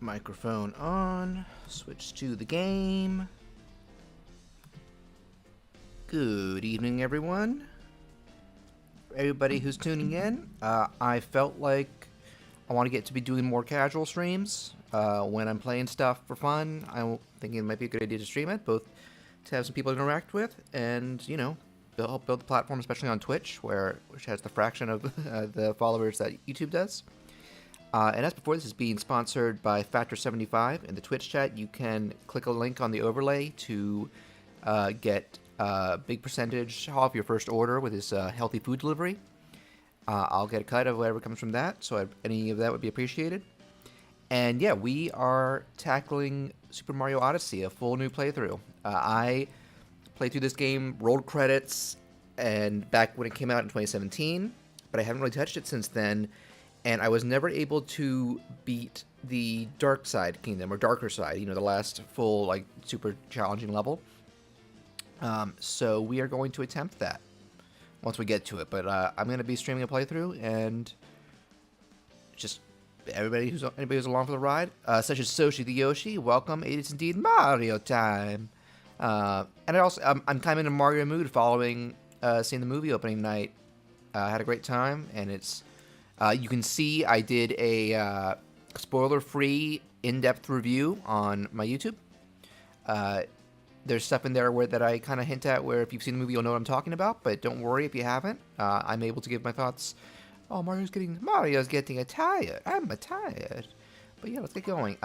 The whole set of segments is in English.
Microphone on. Switch to the game. Good evening, everyone. Everybody who's tuning in, I felt like I want to get to be doing more casual streams when I'm playing stuff for fun. I'm thinking it might be a good idea to stream it, both to have some people to interact with and, you know, help build the platform, especially on Twitch, which has the fraction of the followers that YouTube does. And as before, this is being sponsored by Factor75. In the Twitch chat, you can click a link on the overlay to get a big percentage off your first order with this healthy food delivery. I'll get a cut of whatever comes from that, so any of that would be appreciated. And yeah, we are tackling Super Mario Odyssey, a full new playthrough. I played through this game, rolled credits, and back when it came out in 2017, but I haven't really touched it since then. And I was never able to beat the Dark Side Kingdom, or Darker Side, you know, the last full, like, super challenging level. So we are going to attempt that once we get to it. But I'm going to be streaming a playthrough, and just anybody who's along for the ride, such as Soshi the Yoshi, welcome. It is indeed Mario time. And I'm kind of in a Mario mood following seeing the movie opening night. I had a great time, and it's... you can see I did a spoiler-free, in-depth review on my YouTube. There's stuff in there that I kind of hint at where if you've seen the movie, you'll know what I'm talking about, but don't worry if you haven't. I'm able to give my thoughts. Oh, Mario's getting tired. I'm tired. But yeah, let's get going.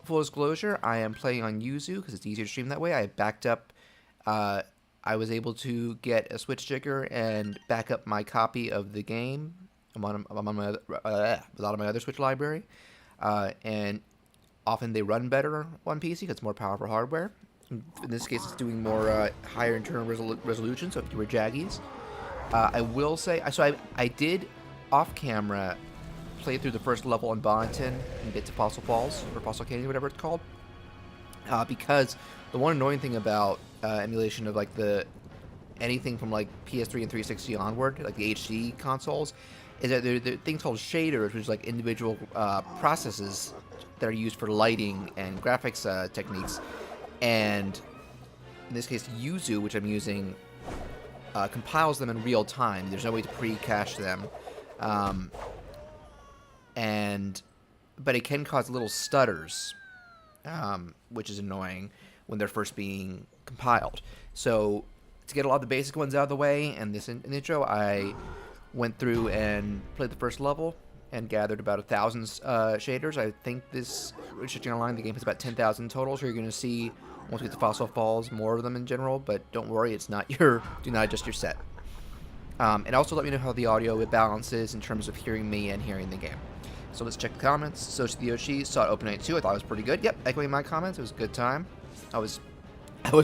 Full disclosure, I am playing on Yuzu because it's easier to stream that way. I backed up... I was able to get a Switch sticker and back up my copy of the game. I'm on my without my other Switch library, and often they run better on PC because it's more powerful hardware. In this case, it's doing more higher internal resolution, so fewer jaggies. I will say, so I did off camera play through the first level on Bonneton and get to Fossil Falls or Fossil Canyon, whatever it's called, because the one annoying thing about emulation of like anything from like PS3 and 360 onward, like the HD consoles, is that there are things called shaders, which is like individual processes that are used for lighting and graphics techniques. And in this case, Yuzu, which I'm using, compiles them in real time. There's no way to pre-cache them. But it can cause little stutters, which is annoying when they're first being compiled. So to get a lot of the basic ones out of the way, and this intro, I went through and played the first level and gathered about 1,000 shaders. I think this, researching online, the game has about 10,000 total, so you're going to see, once we get to Fossil Falls, more of them in general, but don't worry, it's not do not adjust your set. And also let me know how the audio balances in terms of hearing me and hearing the game. So let's check the comments. Sochi the Yoshi saw it open night 2. I thought it was pretty good. Yep, echoing my comments. It was a good time. I was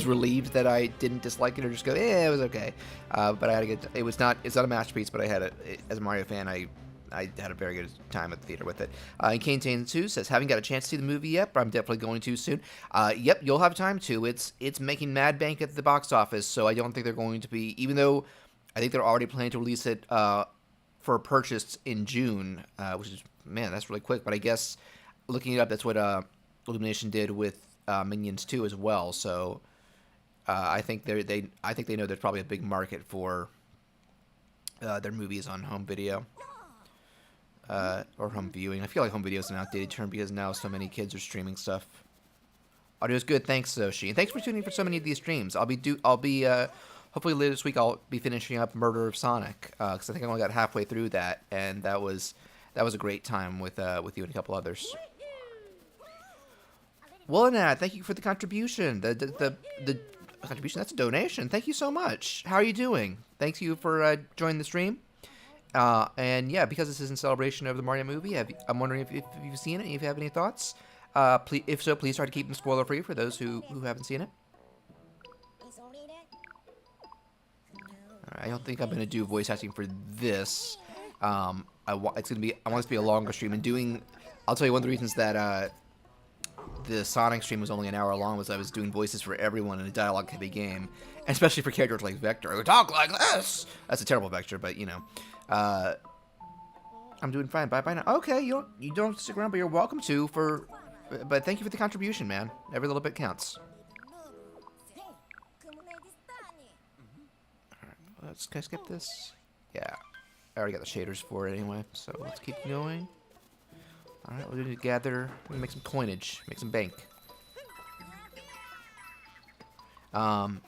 relieved that I didn't dislike it or just go, it was okay. But I had a good. It's not a masterpiece, but I had as a Mario fan, I had a very good time at the theater with it. And Kane Tane 2 says, haven't got a chance to see the movie yet, but I'm definitely going to soon. Yep, you'll have time to. It's making mad bank at the box office, so I don't think they're going to be, even though I think they're already planning to release it for purchase in June, which is, man, that's really quick. But I guess looking it up, that's what Illumination did with Minions 2 as well. So I think they know there's probably a big market for their movies on home video. Or home viewing. I feel like home video is an outdated term because now so many kids are streaming stuff. Audio's good. Thanks, Soshi. And thanks for tuning in for so many of these streams. I'll be hopefully later this week I'll be finishing up Murder of Sonic because I think I only got halfway through that, and that was a great time with you and a couple others. Well, Nat, thank you for the contribution. The contribution, that's a donation. Thank you so much. How are you doing? Thank you for joining the stream. And yeah, because this is in celebration of the Mario movie, I'm wondering if you've seen it and if you have any thoughts. If so, please try to keep them spoiler-free for those who haven't seen it. I don't think I'm going to do voice acting for this. I want this to be a longer stream. And I'll tell you one of the reasons that the Sonic stream was only an hour long was I was doing voices for everyone in a dialogue-heavy game, and especially for characters like Vector, who talk like this. That's a terrible Vector, but you know. I'm doing fine. Bye now. Okay, you don't stick around, but you're welcome to for But thank you for the contribution, man. Every little bit counts. Can I skip this? Yeah. I already got the shaders for it anyway, so let's keep going. Alright, we're gonna gather, we're gonna make some coinage, make some bank. And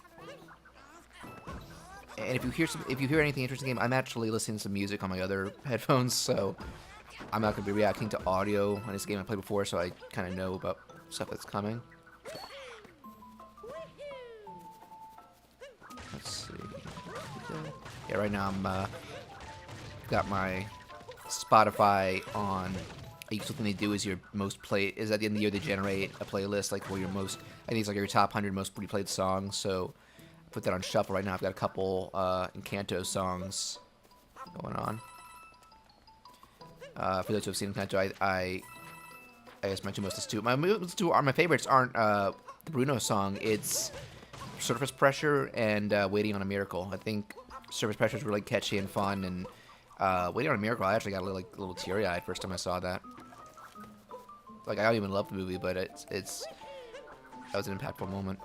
if you hear anything interesting in the game, I'm actually listening to some music on my other headphones, so I'm not gonna be reacting to audio on this game I played before, so I kind of know about stuff that's coming. Let's see. Yeah, right now I'm got my Spotify on. Something they do is your most played is at the end of the year they generate a playlist like where your most, I think it's like your top 100 most replayed songs. So I put that on shuffle right now. I've got a couple Encanto songs going on. For those who have seen Encanto, I guess my two most listened to. My favorites aren't the Bruno song. It's Surface Pressure and Waiting on a Miracle. I think Surface Pressure is really catchy and fun, and Waiting on a Miracle, I actually got a little teary-eyed first time I saw that. Like, I don't even love the movie, but that was an impactful moment.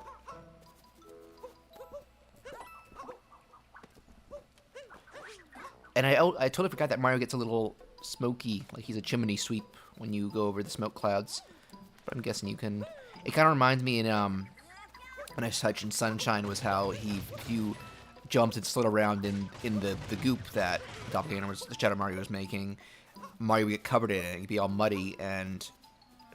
And I totally forgot that Mario gets a little smoky, like he's a chimney sweep when you go over the smoke clouds. But I'm guessing you can. It kind of reminds me in when I touched in Sunshine was how if you jumped and slid around in the goop that Doppelganger the Shadow Mario was making, Mario would get covered in it. He'd be all muddy,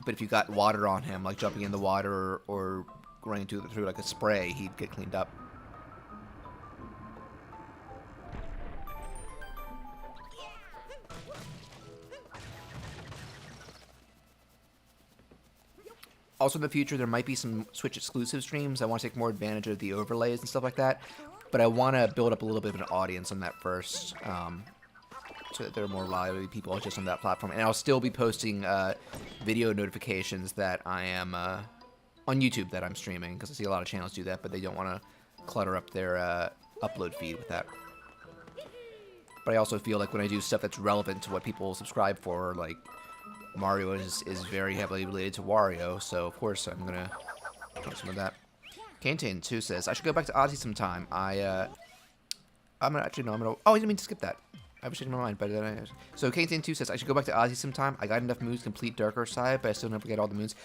but if you got water on him, like jumping in the water or running through like a spray, he'd get cleaned up. Also in the future, there might be some Switch exclusive streams. I want to take more advantage of the overlays and stuff like that. But I want to build up a little bit of an audience on that first, so that there are more lively people just on that platform. And I'll still be posting video notifications that I am on YouTube that I'm streaming, because I see a lot of channels do that, but they don't want to clutter up their upload feed with that. But I also feel like when I do stuff that's relevant to what people subscribe for, like Mario is very heavily related to Wario, so of course I'm gonna do some of that. Kantane 2 says I should go back to Odyssey sometime. I'm gonna. Oh, I didn't mean to skip that. I was changing my mind, but then so Kantane 2 says I should go back to Odyssey sometime. I got enough moons to complete Darker Side, but I still never get all the moons.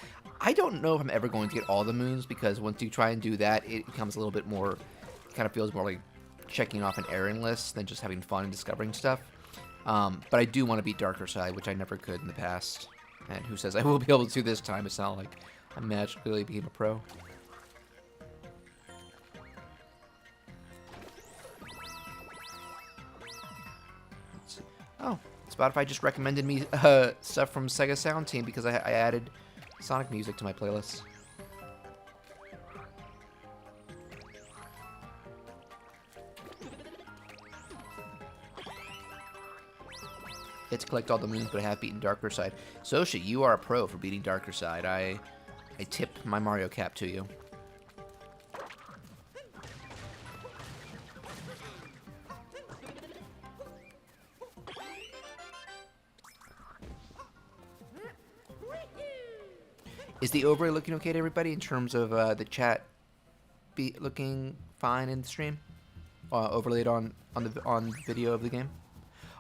I don't know if I'm ever going to get all the moons, because once you try and do that, it becomes a little bit more. It kind of feels more like checking off an errand list than just having fun and discovering stuff. But I do want to beat Darker Side, which I never could in the past. And who says I will be able to this time? It's not like I magically became a pro. Oh, Spotify just recommended me stuff from Sega Sound Team because I added Sonic music to my playlist. To collect all the moons, but I have beaten Darker Side. Soshi, you are a pro for beating Darker Side. I tip my Mario cap to you. Is the overlay looking okay to everybody in terms of the chat be looking fine in the stream? Overlaid on the video of the game?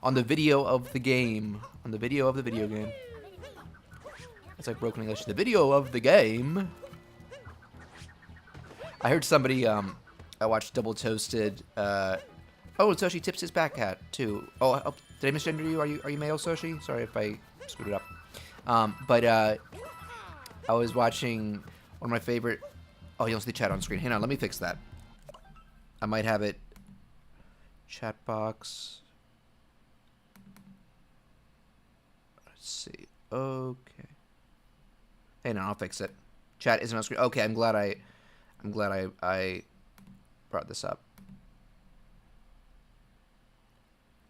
On the video of the game. On the video of the video game. It's like broken English. The video of the game. I heard somebody, I watched Double Toasted, oh, Soshi tips his back hat, too. Oh, did I misgender you? Are you male, Soshi? Sorry if I screwed it up. But I was watching one of my favorite, oh, you don't see the chat on screen. Hang on, let me fix that. I might have it, chat box. Let's see. Okay. Hey, no, I'll fix it. Chat isn't on screen. Okay, I'm glad I brought this up.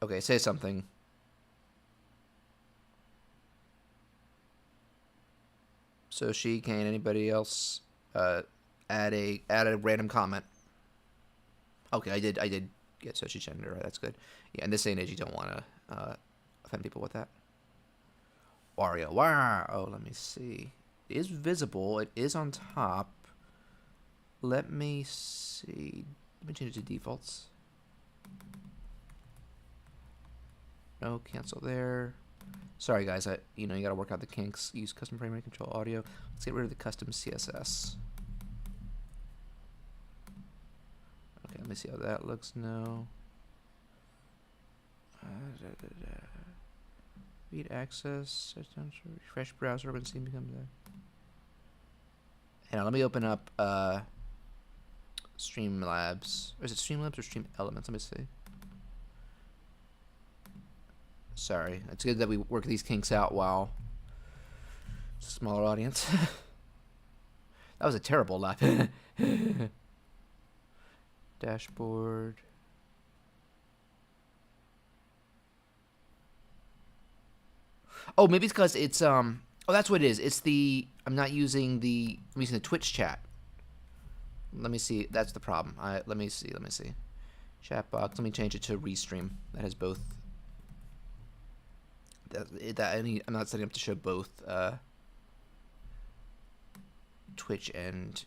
Okay, say something. So can anybody else add a random comment? Okay, I did get Soshi gender. Right, that's good. Yeah, in this day and age, you don't want to offend people with that. Wario. Wow. Oh, let me see. is visible. It is on top. Let me see. Let me change it to defaults. No, cancel there. Sorry guys, you gotta work out the kinks. Use custom frame rate control audio. Let's get rid of the custom CSS. Okay, let me see how that looks now. Read access, refresh browser, when scene becomes there. Hang on, let me open up Streamlabs. Or is it Streamlabs or Stream Elements? Let me see. Sorry, it's good that we work these kinks out while it's a smaller audience. That was a terrible laugh. Dashboard. Oh, maybe it's because it's oh, that's what it is. It's the I'm using the Twitch chat. Let me see. That's the problem. Let me see. Chat box. Let me change it to Restream. That has both. I'm not setting up to show both Twitch and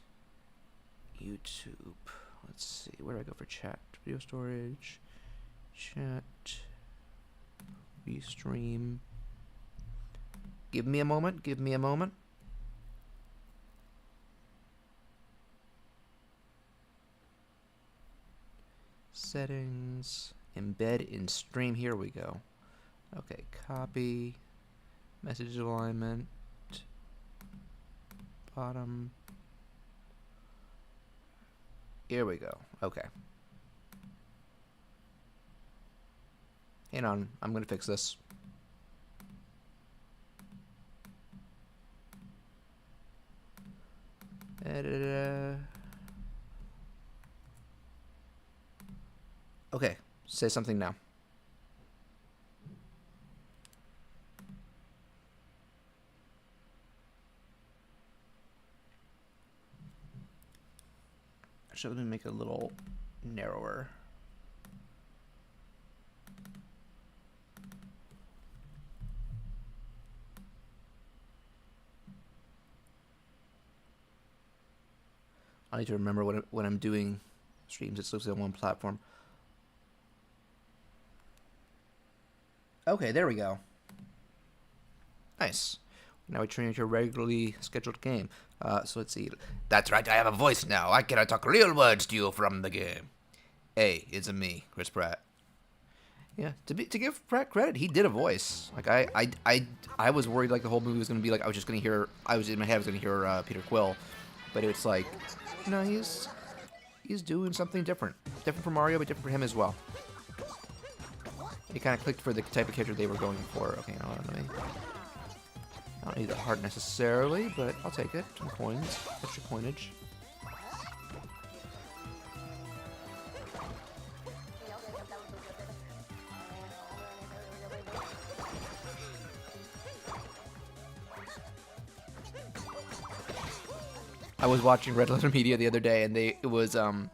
YouTube. Let's see. Where do I go for chat? Video storage. Chat. Restream. Give me a moment. Settings. Embed in stream. Here we go. Okay, copy. Message alignment. Bottom. Here we go. Okay. Hang on. I'm going to fix this. Okay, say something now. Actually, let me make it a little narrower. I need to remember when I'm doing streams, it's looks on one platform. Okay, there we go. Nice. Now we turn into a regularly scheduled game. So let's see. That's right, I have a voice now. I can talk real words to you from the game. Hey, it's me, Chris Pratt. Yeah, to give Pratt credit, he did a voice. Like I was worried like the whole movie was gonna be like I was in my head I was gonna hear Peter Quill, but it's like, no, he's doing something different for Mario, but different for him as well. It kind of clicked for the type of character they were going for. Okay, I don't need the heart necessarily, but I'll take it. Some coins, extra coinage. I was watching Red Letter Media the other day, and it was one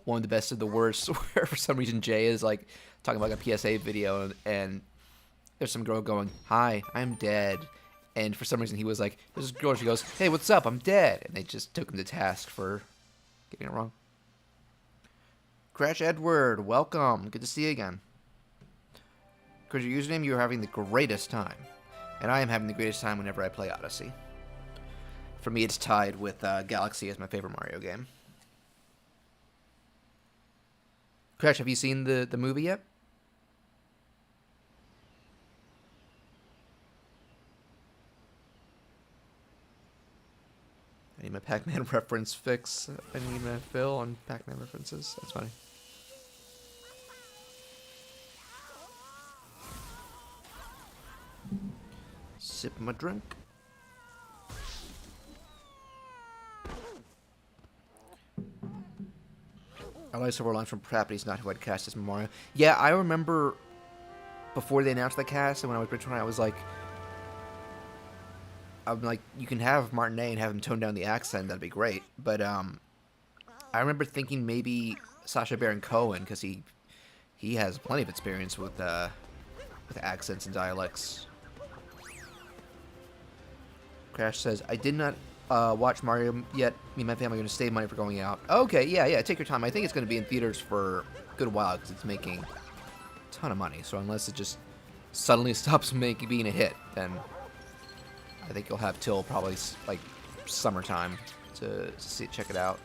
of the best of the worst, where for some reason Jay is like talking about a PSA video, and there's some girl going, "Hi, I'm dead," and for some reason he was like, "There's this girl," she goes, "Hey, what's up? I'm dead," and they just took him to task for getting it wrong. Crash Edward, welcome. Good to see you again. Because your username, you're having the greatest time, and I am having the greatest time whenever I play Odyssey. For me, it's tied with Galaxy as my favorite Mario game. Crash, have you seen the movie yet? I need my Pac-Man reference fix. I need my fill on Pac-Man references. That's funny. Sip my drink. I like several lines from Pratt, but he's not who I'd cast as Mario. Yeah, I remember before they announced the cast, and when I was between, I'm like, you can have Martinet and have him tone down the accent. That'd be great. But I remember thinking maybe Sacha Baron Cohen, because he has plenty of experience with accents and dialects. Crash says, I did not watch Mario yet. Me and my family are going to save money for going out. Okay, yeah, take your time. I think it's going to be in theaters for a good while because it's making a ton of money. So unless it just suddenly stops being a hit, then I think you'll have till probably like summertime to check it out.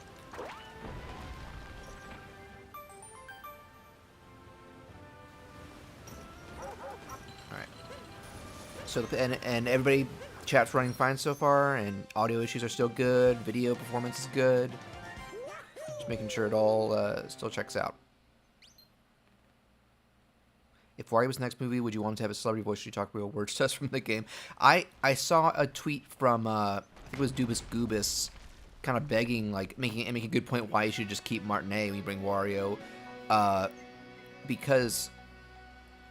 Alright. So, and everybody, chat's running fine so far, and audio issues are still good, video performance is good. Just making sure it all still checks out. If Wario was the next movie, would you want him to have a celebrity voice? Should you talk real words to us from the game? I saw a tweet from, I think it was Dubus Goobus, kind of begging, like, making a good point why you should just keep Martinet when you bring Wario. Because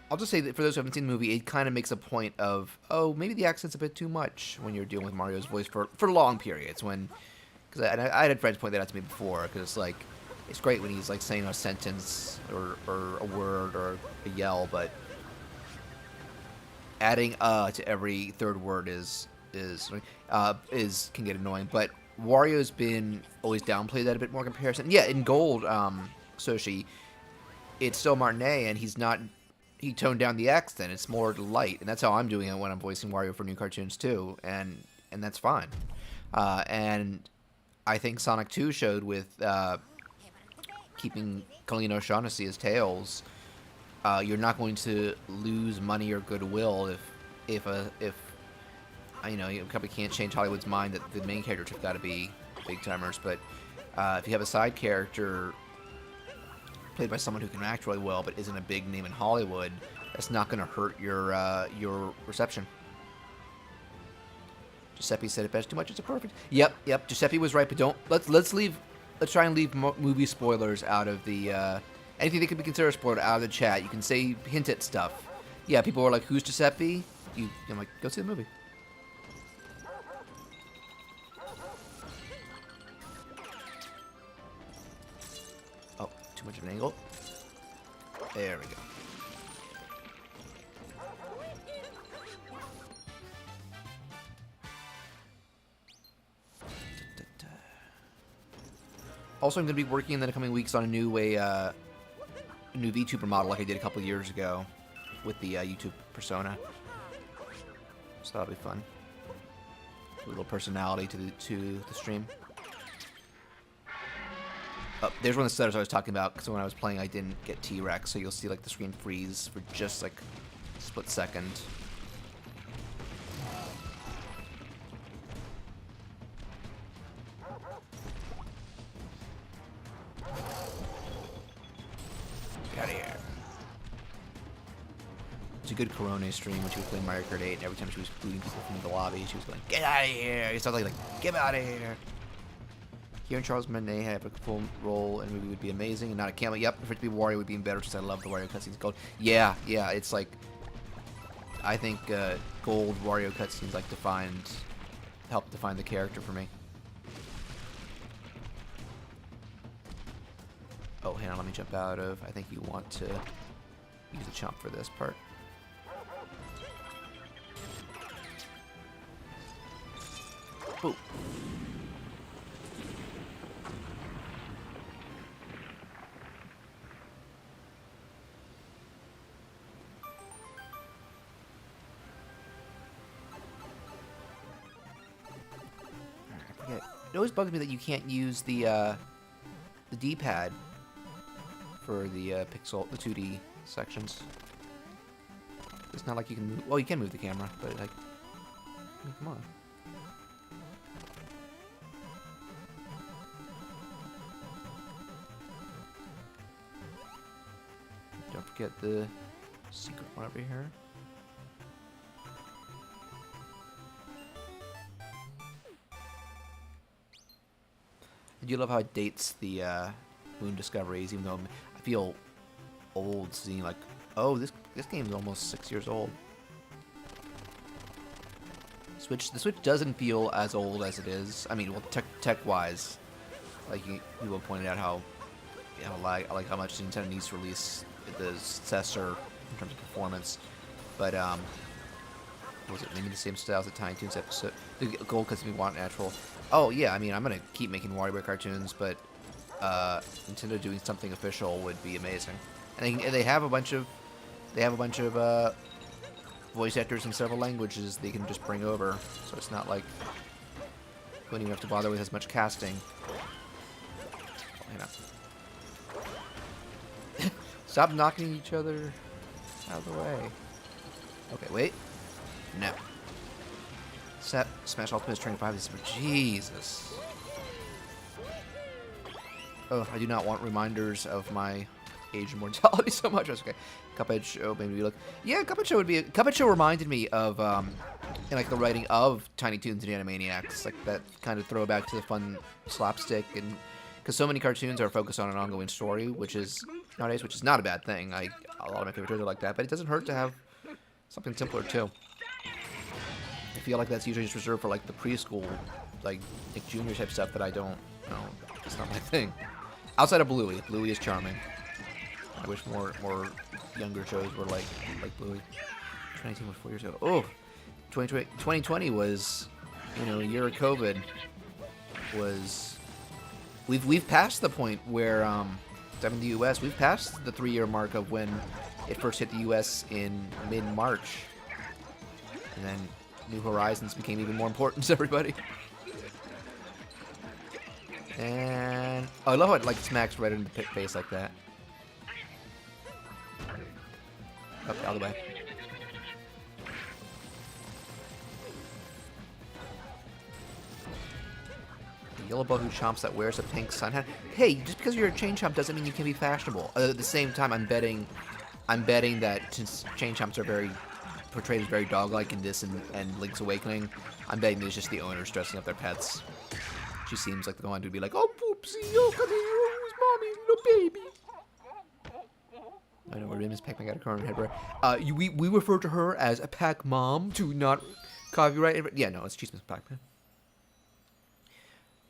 I'll just say that for those who haven't seen the movie, it kind of makes a point of, oh, maybe the accent's a bit too much when you're dealing with Mario's voice for long periods. Because I had friends point that out to me before, because, like, it's great when he's, like, saying a sentence or a word or a yell, but adding to every third word can get annoying. But Wario's been always downplayed that a bit more comparison. Yeah, in Gold, Soshi, it's still Martinet, and he toned down the accent. It's more light, and that's how I'm doing it when I'm voicing Wario for new cartoons too, and that's fine. And I think Sonic 2 showed with keeping Colleen O'Shaughnessy as Tails, you're not going to lose money or goodwill if you know, you probably can't change Hollywood's mind that the main characters have got to be big timers, but if you have a side character played by someone who can act really well but isn't a big name in Hollywood, that's not going to hurt your reception. Giuseppe said it best. Too much, it's a perfect. Yep. Giuseppe was right, but don't let's try and leave movie spoilers out of the anything that could be considered a spoiler out of the chat. You can say hint at stuff. Yeah, people are like, "Who's Giuseppe?" I'm like, go see the movie. Oh, too much of an angle. There we go. Also, I'm going to be working in the coming weeks on a new VTuber model like I did a couple years ago with the YouTube persona. So that'll be fun. A little personality to the stream. Oh, there's one of the stutters I was talking about, because when I was playing I didn't get T-Rex, so you'll see like the screen freeze for just like a split second. Get out of here. It's a good Corona stream when she was playing Mario Kart 8, and every time she was booting people from the lobby, she was going, "Get out of here!" It's not like, "Get out of here!" Here and Charles Martinet have a full role in the movie would be amazing, and not a cameo. Yep, for it to be Wario would be even better, since I love the Wario cutscenes. Gold. Yeah, it's like, I think Gold Wario cutscenes like help define the character for me. Oh, hang on, let me jump out of. I think you want to use the chomp for this part. Ooh. It always bugs me that you can't use the D-pad for the the 2D sections. It's not like you can move. Well, you can move the camera, but like, I mean, come on. Don't forget the secret one over here. I do love how it dates the Moon Discoveries, even though I feel old seeing like, oh, this game's almost 6 years old. The Switch doesn't feel as old as it is. I mean, well, tech-wise, like people pointed out how, like how much Nintendo needs to release the successor in terms of performance, but Was it maybe the same style as the Tiny Toons episode? The goal because we want natural. Oh yeah, I mean I'm gonna keep making WarioWare cartoons, but Nintendo doing something official would be amazing. And they have a bunch of voice actors in several languages they can just bring over, so it's not like you wouldn't even have to bother with as much casting. Stop knocking each other out of the way. Okay, wait. No. Smash Ultimate is turning 5 this summer. Jesus. Oh, I do not want reminders of my age and mortality so much. That's okay. Cuphead Show made me look. Yeah, Cuphead Show would be. Cuphead Show reminded me of, in like the writing of Tiny Toons and Animaniacs, like that kind of throwback to the fun slapstick, and because so many cartoons are focused on an ongoing story, which is nowadays, which is not a bad thing. A lot of my favorite shows are like that, but it doesn't hurt to have something simpler too. I feel like that's usually just reserved for like the preschool, like junior type stuff that I don't know. It's not my thing. Outside of Bluey, Bluey is charming. I wish more younger shows were like Bluey. 2019 was 4 years ago. Oh, 2020 was, a year of COVID. Was we've passed the point where I'm in the U.S. We've passed the 3-year mark of when it first hit the U.S. in mid-March, and then New Horizons became even more important to everybody. And I love how it like smacks right in the face like that. Up the other way. The yellow bug who chomps that wears a pink sun hat. Hey, just because you're a chain chomp doesn't mean you can be fashionable. At the same time, I'm betting that since chain chomps are portrayed as very dog-like in this and Link's Awakening, I'm betting it's just the owners dressing up their pets. She seems like the one to be like, oh, poopsie, oh, come here, who's mommy, little baby. I know, her name is Pac-Man, got a current head. We refer to her as a Pac-Mom to not copyright. Yeah, no, it's Cheeseman's Pac-Man.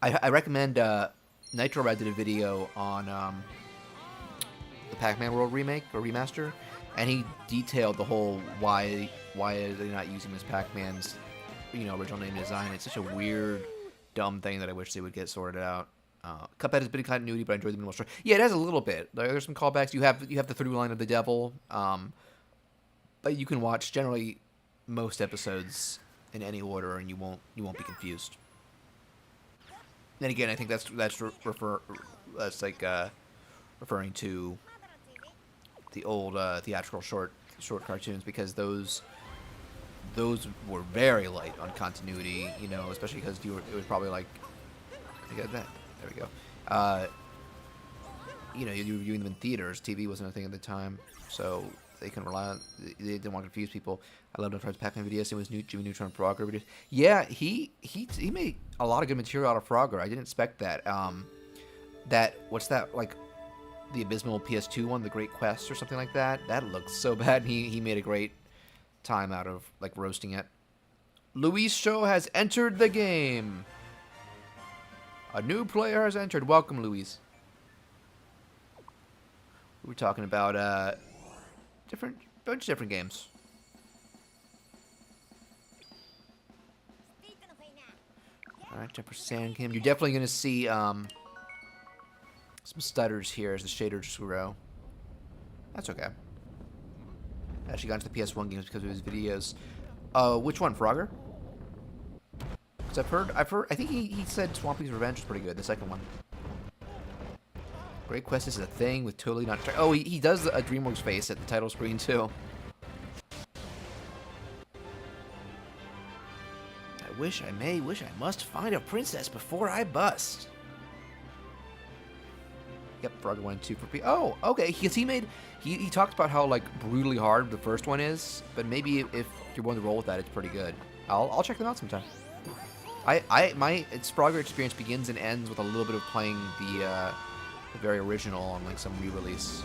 I recommend, Nitro Red did a video on the Pac-Man World remake or remaster, and he detailed the whole why are they not using Miss Pac-Man's, original name and design. It's such a weird, dumb thing that I wish they would get sorted out. Cuphead has been continuity, but I enjoyed the minimal story. Yeah, it has a little bit. There's some callbacks. You have the through line of the devil, but you can watch generally most episodes in any order, and you won't be confused. Then again, I think that's referring to the old theatrical short cartoons, because those were very light on continuity, especially because it was probably like, I got that. There we go. You were viewing them in theaters. TV wasn't a thing at the time, so they can rely on. They didn't want to confuse people. I loved Fred's Pac-Man videos. It was Jimmy Neutron Frogger videos. Yeah, he made a lot of good material out of Frogger. I didn't expect that. What's that, like the abysmal PS2 one, The Great Quest or something like that? That looks so bad. He made a great time out of like roasting it. Luis Show has entered the game. A new player has entered. Welcome, Luis. We were talking about bunch of different games. Alright, Jumper Sand Game. You're definitely gonna see some stutters here as the shaders grow. That's okay. I actually got into the PS1 games because of his videos. Which one, Frogger? Because I've heard, I think he said Swampy's Revenge was pretty good, the second one. Great Quest is a thing with totally not... Oh, he does a DreamWorks face at the title screen, too. I must find a princess before I bust. Yep, Frogger 1 and 2 for P. Oh, okay. He talked about how like brutally hard the first one is, but maybe if you're willing to roll with that, it's pretty good. I'll check them out sometime. My Frogger experience begins and ends with a little bit of playing the very original on like some re-release.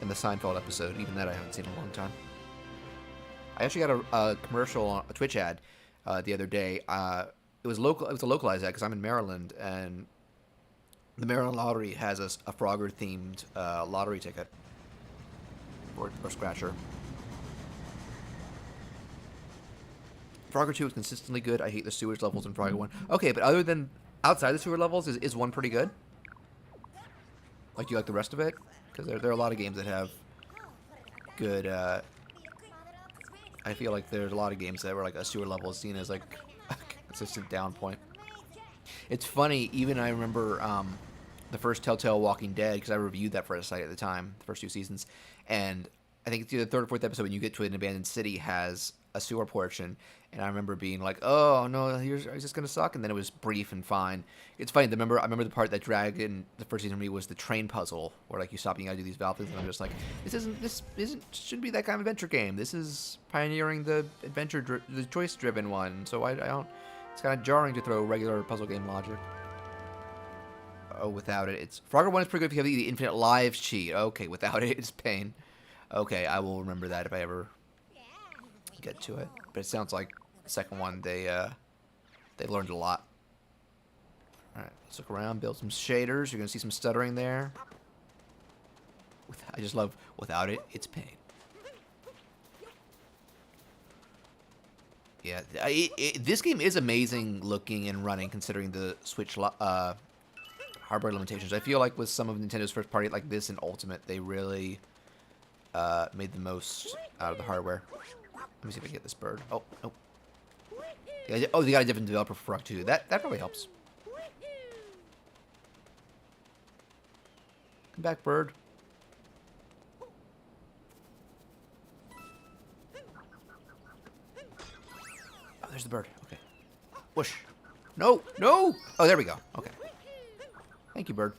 And the Seinfeld episode, even that I haven't seen in a long time. I actually got a commercial, a Twitch ad, the other day. It was a localized ad because I'm in Maryland, and the Maryland Lottery has a Frogger themed lottery ticket or scratcher. Frogger 2 is consistently good. I hate the sewage levels in Frogger 1. Okay, but other than outside the sewer levels, is 1 pretty good? Like, do you like the rest of it? Because there are a lot of games that have good, I feel like there's a lot of games that were like a sewer level is seen as like a consistent down point. It's funny, even I remember the first Telltale Walking Dead, because I reviewed that for a site at the time, the first 2 seasons, and I think it's either the 3rd or 4th episode when you get to an abandoned city has a sewer portion, and I remember being like, oh no, is this gonna suck? And then it was brief and fine. It's funny. I remember the part that dragged in the first season for me was the train puzzle, where like you stop and you gotta do these valve things, and I'm just like, shouldn't be that kind of adventure game. This is pioneering the the choice driven one. So I don't. It's kind of jarring to throw regular puzzle game logic. Oh, without it, it's Frogger 1 is pretty good if you have the infinite lives cheat. Okay, without it, it's pain. Okay, I will remember that if I ever get to it. But it sounds like the second one they learned a lot. All right, let's look around, build some shaders. You're gonna see some stuttering there. I just love without it, it's pain. Yeah, this game is amazing looking and running considering the Switch hardware limitations. I feel like with some of Nintendo's first party like this and Ultimate, they really made the most out of the hardware. Let me see if I can get this bird. Oh, no. Yeah, oh, they got a different developer for Frog 2. That probably helps. Come back, bird. Oh, there's the bird. Okay. Whoosh. No, no. Oh, there we go. Okay. Thank you, bird.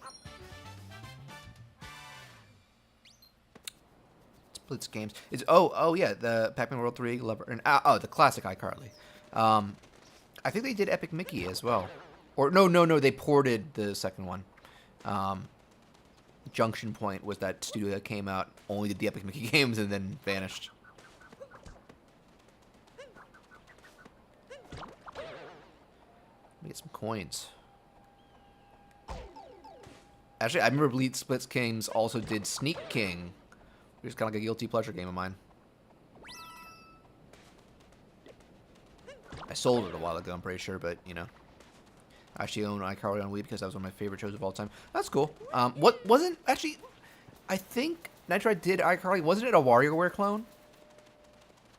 Blitz games. Oh yeah, the Pac-Man World 3, Lover, and the classic iCarly. I think they did Epic Mickey as well, or no, they ported the second one. Junction Point was that studio that came out, only did the Epic Mickey games and then vanished. Let me get some coins. Actually, I remember Bleed Splits Kings also did Sneak King. It's kind of like a guilty pleasure game of mine. I sold it a while ago, I'm pretty sure, but, you know. I actually own iCarly on Wii because that was one of my favorite shows of all time. That's cool. What wasn't... Actually, I think Nitro did iCarly. Wasn't it a WarioWare clone?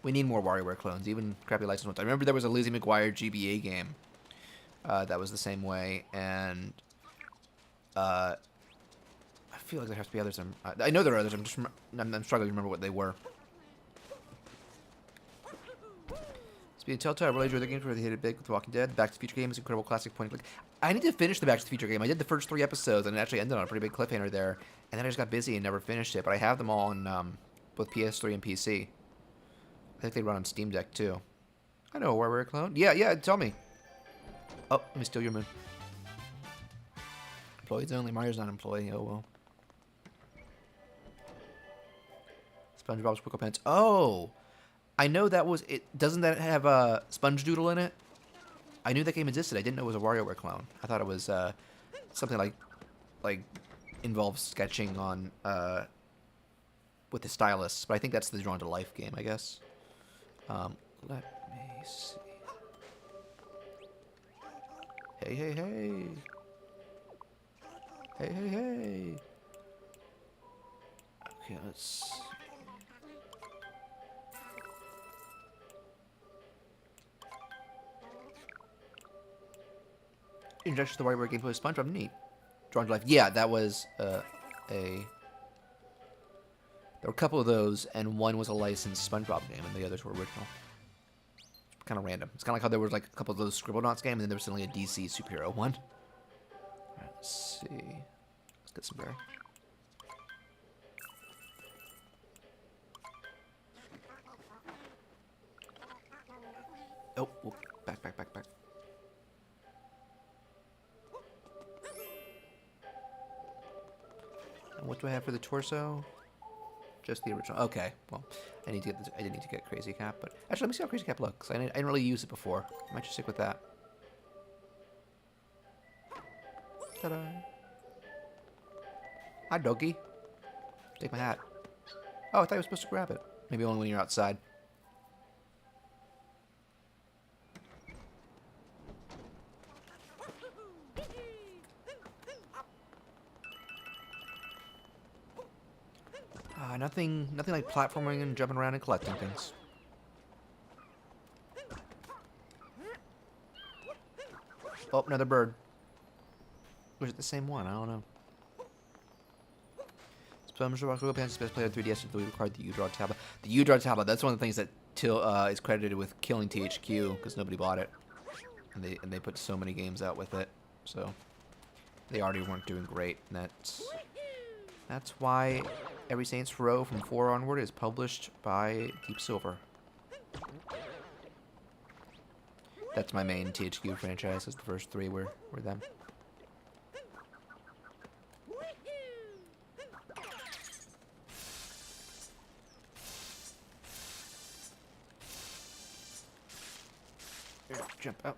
We need more WarioWare clones, even crappy license ones. I remember there was a Lizzie McGuire GBA game that was the same way, and... I feel like there has to be others. I know there are others. I'm struggling to remember what they were. Speaking of Telltale, I really enjoyed the games where they hit it big with The Walking Dead. Back to the Future game is an incredible classic point and click. I need to finish the Back to the Future game. I did the first 3 episodes and it actually ended on a pretty big cliffhanger there. And then I just got busy and never finished it. But I have them all on both PS3 and PC. I think they run on Steam Deck too. I know where we're a clone. Yeah, tell me. Oh, let me steal your moon. Employees only. Mario's not an employee. Oh well. SpongeBob's Quickle Pants. Oh, I know that was it. Doesn't that have a Sponge Doodle in it? I knew that game existed. I didn't know it was a WarioWare clone. I thought it was something like involves sketching on with the stylus. But I think that's the Drawn to Life game, I guess. Let me see. Hey. Hey. Okay, let's... Introduction to the WarioWare gameplay with SpongeBob. Neat. Drawn to Life. Yeah, that was there were a couple of those, and one was a licensed SpongeBob game, and the others were original. Kind of random. It's kind of like how there was like a couple of those Scribblenauts games, and then there was suddenly a DC superhero one. Alright, let's see. Let's get some berry. Oh, back. And what do I have for the torso? Just the original. Okay, well, I didn't need to get Crazy Cap, but actually, let me see how Crazy Cap looks. I didn't really use it before. I might just stick with that. Ta-da! Hi, doggy. Take my hat. Oh, I thought I was supposed to grab it. Maybe only when you're outside. Nothing like platforming and jumping around and collecting things. Oh, another bird. Was it the same one? I don't know. Best player 3DS until we required the U-Draw tablet. The U-Draw tablet, that's one of the things that is credited with killing THQ because nobody bought it. And they put so many games out with it. So they already weren't doing great. And that's why every Saints Row from 4 onward is published by Deep Silver. That's my main THQ franchise. The first 3 were them. Jump out.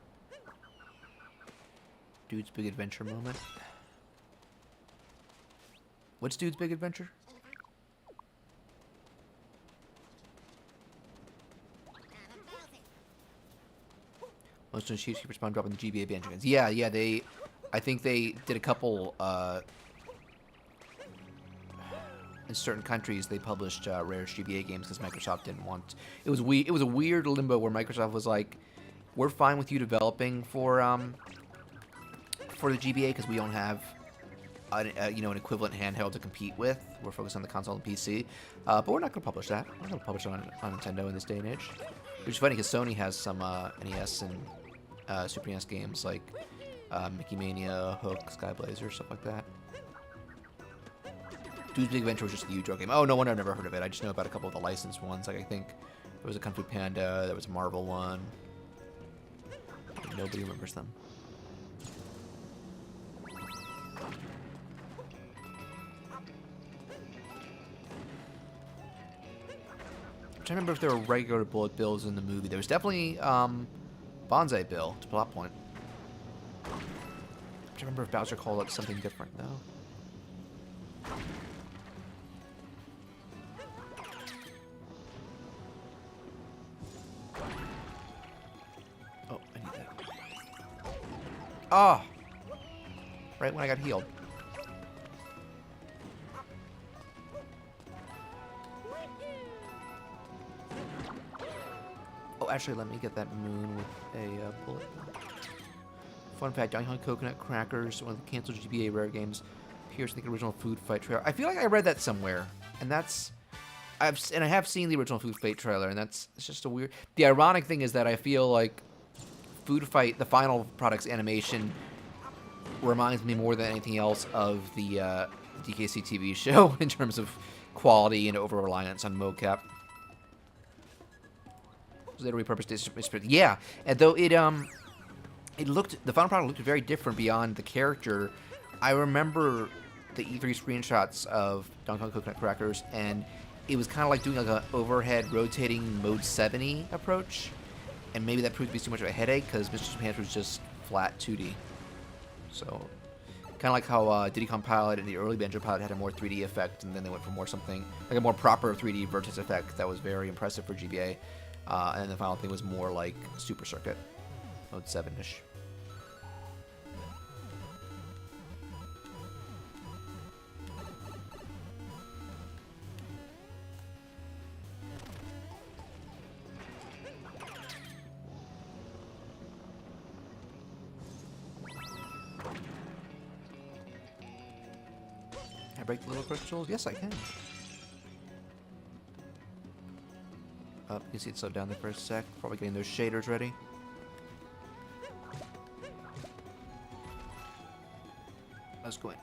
Dude's Big Adventure moment. What's Dude's Big Adventure? Most of the Chiefs respond dropping the GBA ban chickens. Yeah, I think they did a couple, in certain countries they published rare GBA games because Microsoft didn't want. It was a weird limbo where Microsoft was like, we're fine with you developing for the GBA because we don't have an equivalent handheld to compete with. We're focused on the console and PC, but we're not going to publish that. We're not going to publish it on Nintendo in this day and age. Which is funny because Sony has some NES and Super NES games like Mickey Mania, Hook, Skyblazer, stuff like that. Dude's Big Adventure was just a U-Draw game. Oh, no wonder I've never heard of it. I just know about a couple of the licensed ones. Like I think there was a Kung Fu Panda, there was a Marvel one. Nobody remembers them. I'm trying to remember if there were regular bullet bills in the movie. There was definitely Bonsai Bill, to plot point. I'm trying to remember if Bowser called it something different, though. Oh, I need that. Ah! Oh, right when I got healed. Oh, actually, let me get that moon with a bullet. Fun fact, Donkey Kong Coconut Crackers, one of the canceled GBA rare games, appears in the original Food Fight trailer. I feel like I read that somewhere, and I have seen the original Food Fight trailer, and it's just a weird. The ironic thing is that I feel like Food Fight, the final product's animation, reminds me more than anything else of the DKC TV show in terms of quality and over-reliance on mocap. They repurposed it. Yeah, and though the final product looked very different beyond the character. I remember the E3 screenshots of Donkey Kong Coconut Crackers, and it was kind of like doing like an overhead rotating mode 70 approach, and maybe that proved to be too much of a headache because Mr. Japan was just flat 2D. So, kind of like how Diddy Kong Pilot and the early Banjo Pilot had a more 3D effect, and then they went for more something like a more proper 3D vertex effect that was very impressive for GBA. And then the final thing was more like Super Circuit, mode 7-ish. Can I break the little crystals? Yes, I can. You can see it slowed down there for a sec. Probably getting those shaders ready. Let's go in.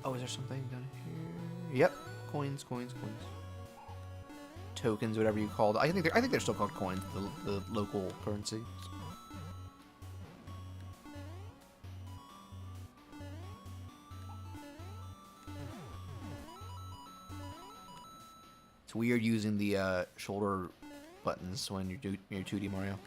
Oh, is there something down here? Yep. Coins. Tokens, whatever you call it. I think they're still called coins, the local currency. It's weird using the shoulder buttons when you're 2D Mario.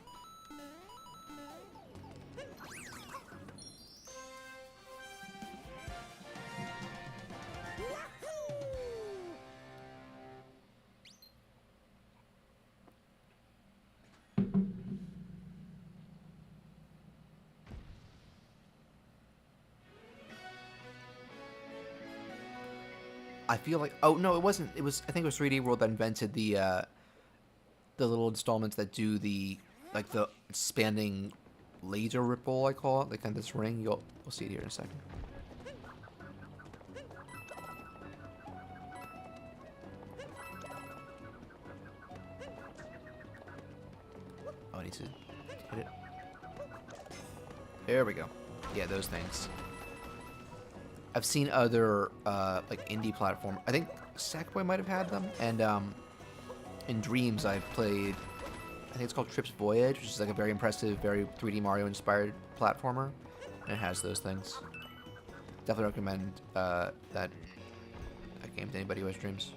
I feel like, oh no, it wasn't. It was, I think it was 3D World that invented the little installments that do the like the expanding laser ripple, I call it, like kind of this ring. You'll see it here in a second. Oh, I need to hit it. There we go. Yeah, those things. I've seen other like indie platform. I think Sackboy might have had them, and in Dreams I played. I think it's called Trip's Voyage, which is like a very impressive, very 3D Mario inspired platformer, and it has those things. Definitely recommend that game to anybody who has Dreams.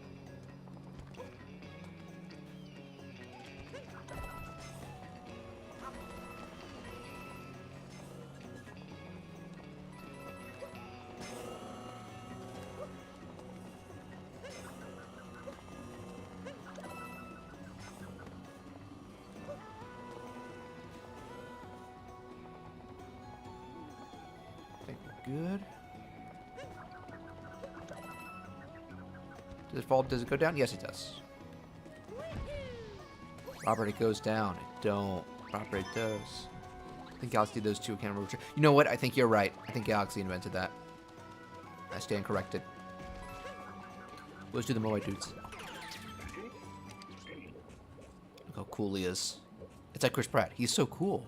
Good. Does it fall? Does it go down? Yes, it does. Robert, it goes down. It don't. Robert, it does. I think Galaxy did those two. I can't remember. You know what? I think you're right. I think Galaxy invented that. I stand corrected. Let's do the Moai dudes. Look how cool he is. It's like Chris Pratt. He's so cool.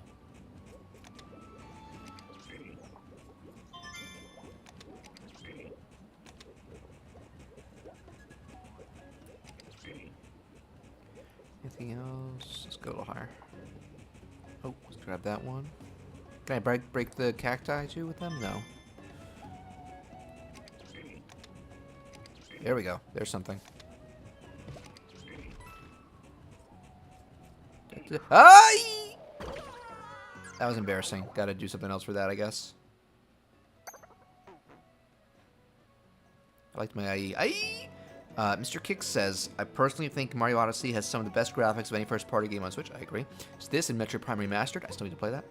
Anything else? Let's go a little higher. Oh, let's grab that one. Can I break the cacti too with them? No. There we go. There's something. Ay! That was embarrassing. Gotta do something else for that, I guess. I liked my IE. Aye! Mr. Kick says, I personally think Mario Odyssey has some of the best graphics of any first-party game on Switch. I agree. It's this and Metroid Prime Remastered. I still need to play that.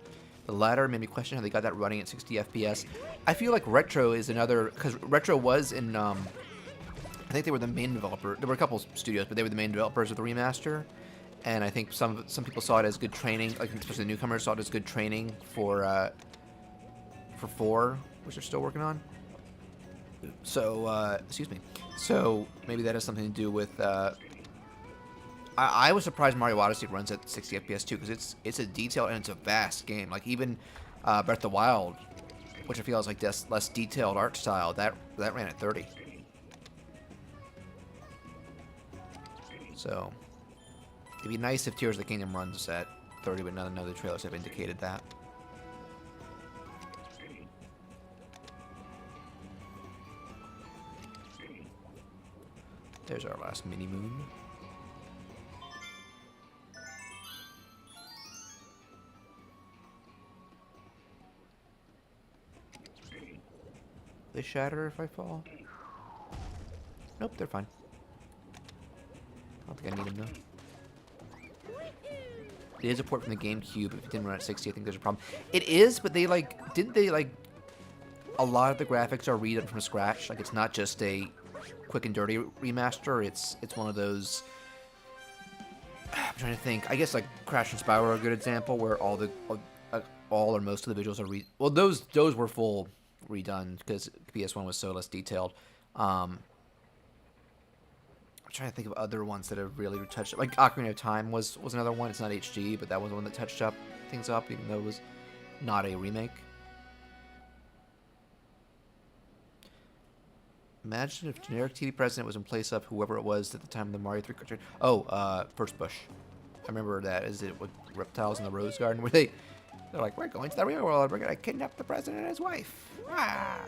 The latter made me question how they got that running at 60 FPS. I feel like Retro is another... Because Retro was in... I think they were the main developer. There were a couple studios, but they were the main developers of the remaster. And I think some people saw it as good training, like especially the newcomers saw it as good training for 4, which they're still working on. So, excuse me. So maybe that has something to do with. I was surprised Mario Odyssey runs at 60 FPS too, because it's a detailed and it's a vast game. Like even Breath of the Wild, which I feel is like this less detailed art style, that ran at 30. So it'd be nice if Tears of the Kingdom runs at 30, but none of the trailers have indicated that. There's our last mini moon. They shatter if I fall? Nope, they're fine. I don't think I need them though. It is a port from the GameCube. If it didn't run at 60, I think there's a problem. It is, but they like, didn't they like, a lot of the graphics are redone from scratch. Like it's not just a quick and dirty remaster. It's one of those. I'm trying to think. I guess like Crash and Spyro are a good example where all or most of the visuals are well, those were full redone because PS1 was so less detailed. I'm trying to think of other ones that have really touched. Like Ocarina of Time was another one. It's not HD, but that was the one that touched things up, even though it was not a remake. Imagine if generic TV president was in place of whoever it was at the time of the Mario 3 cartoon. Oh, First Bush. I remember that. Is it with reptiles in the Rose Garden where they're like, we're going to the real world. We're going to kidnap the president and his wife. Ah.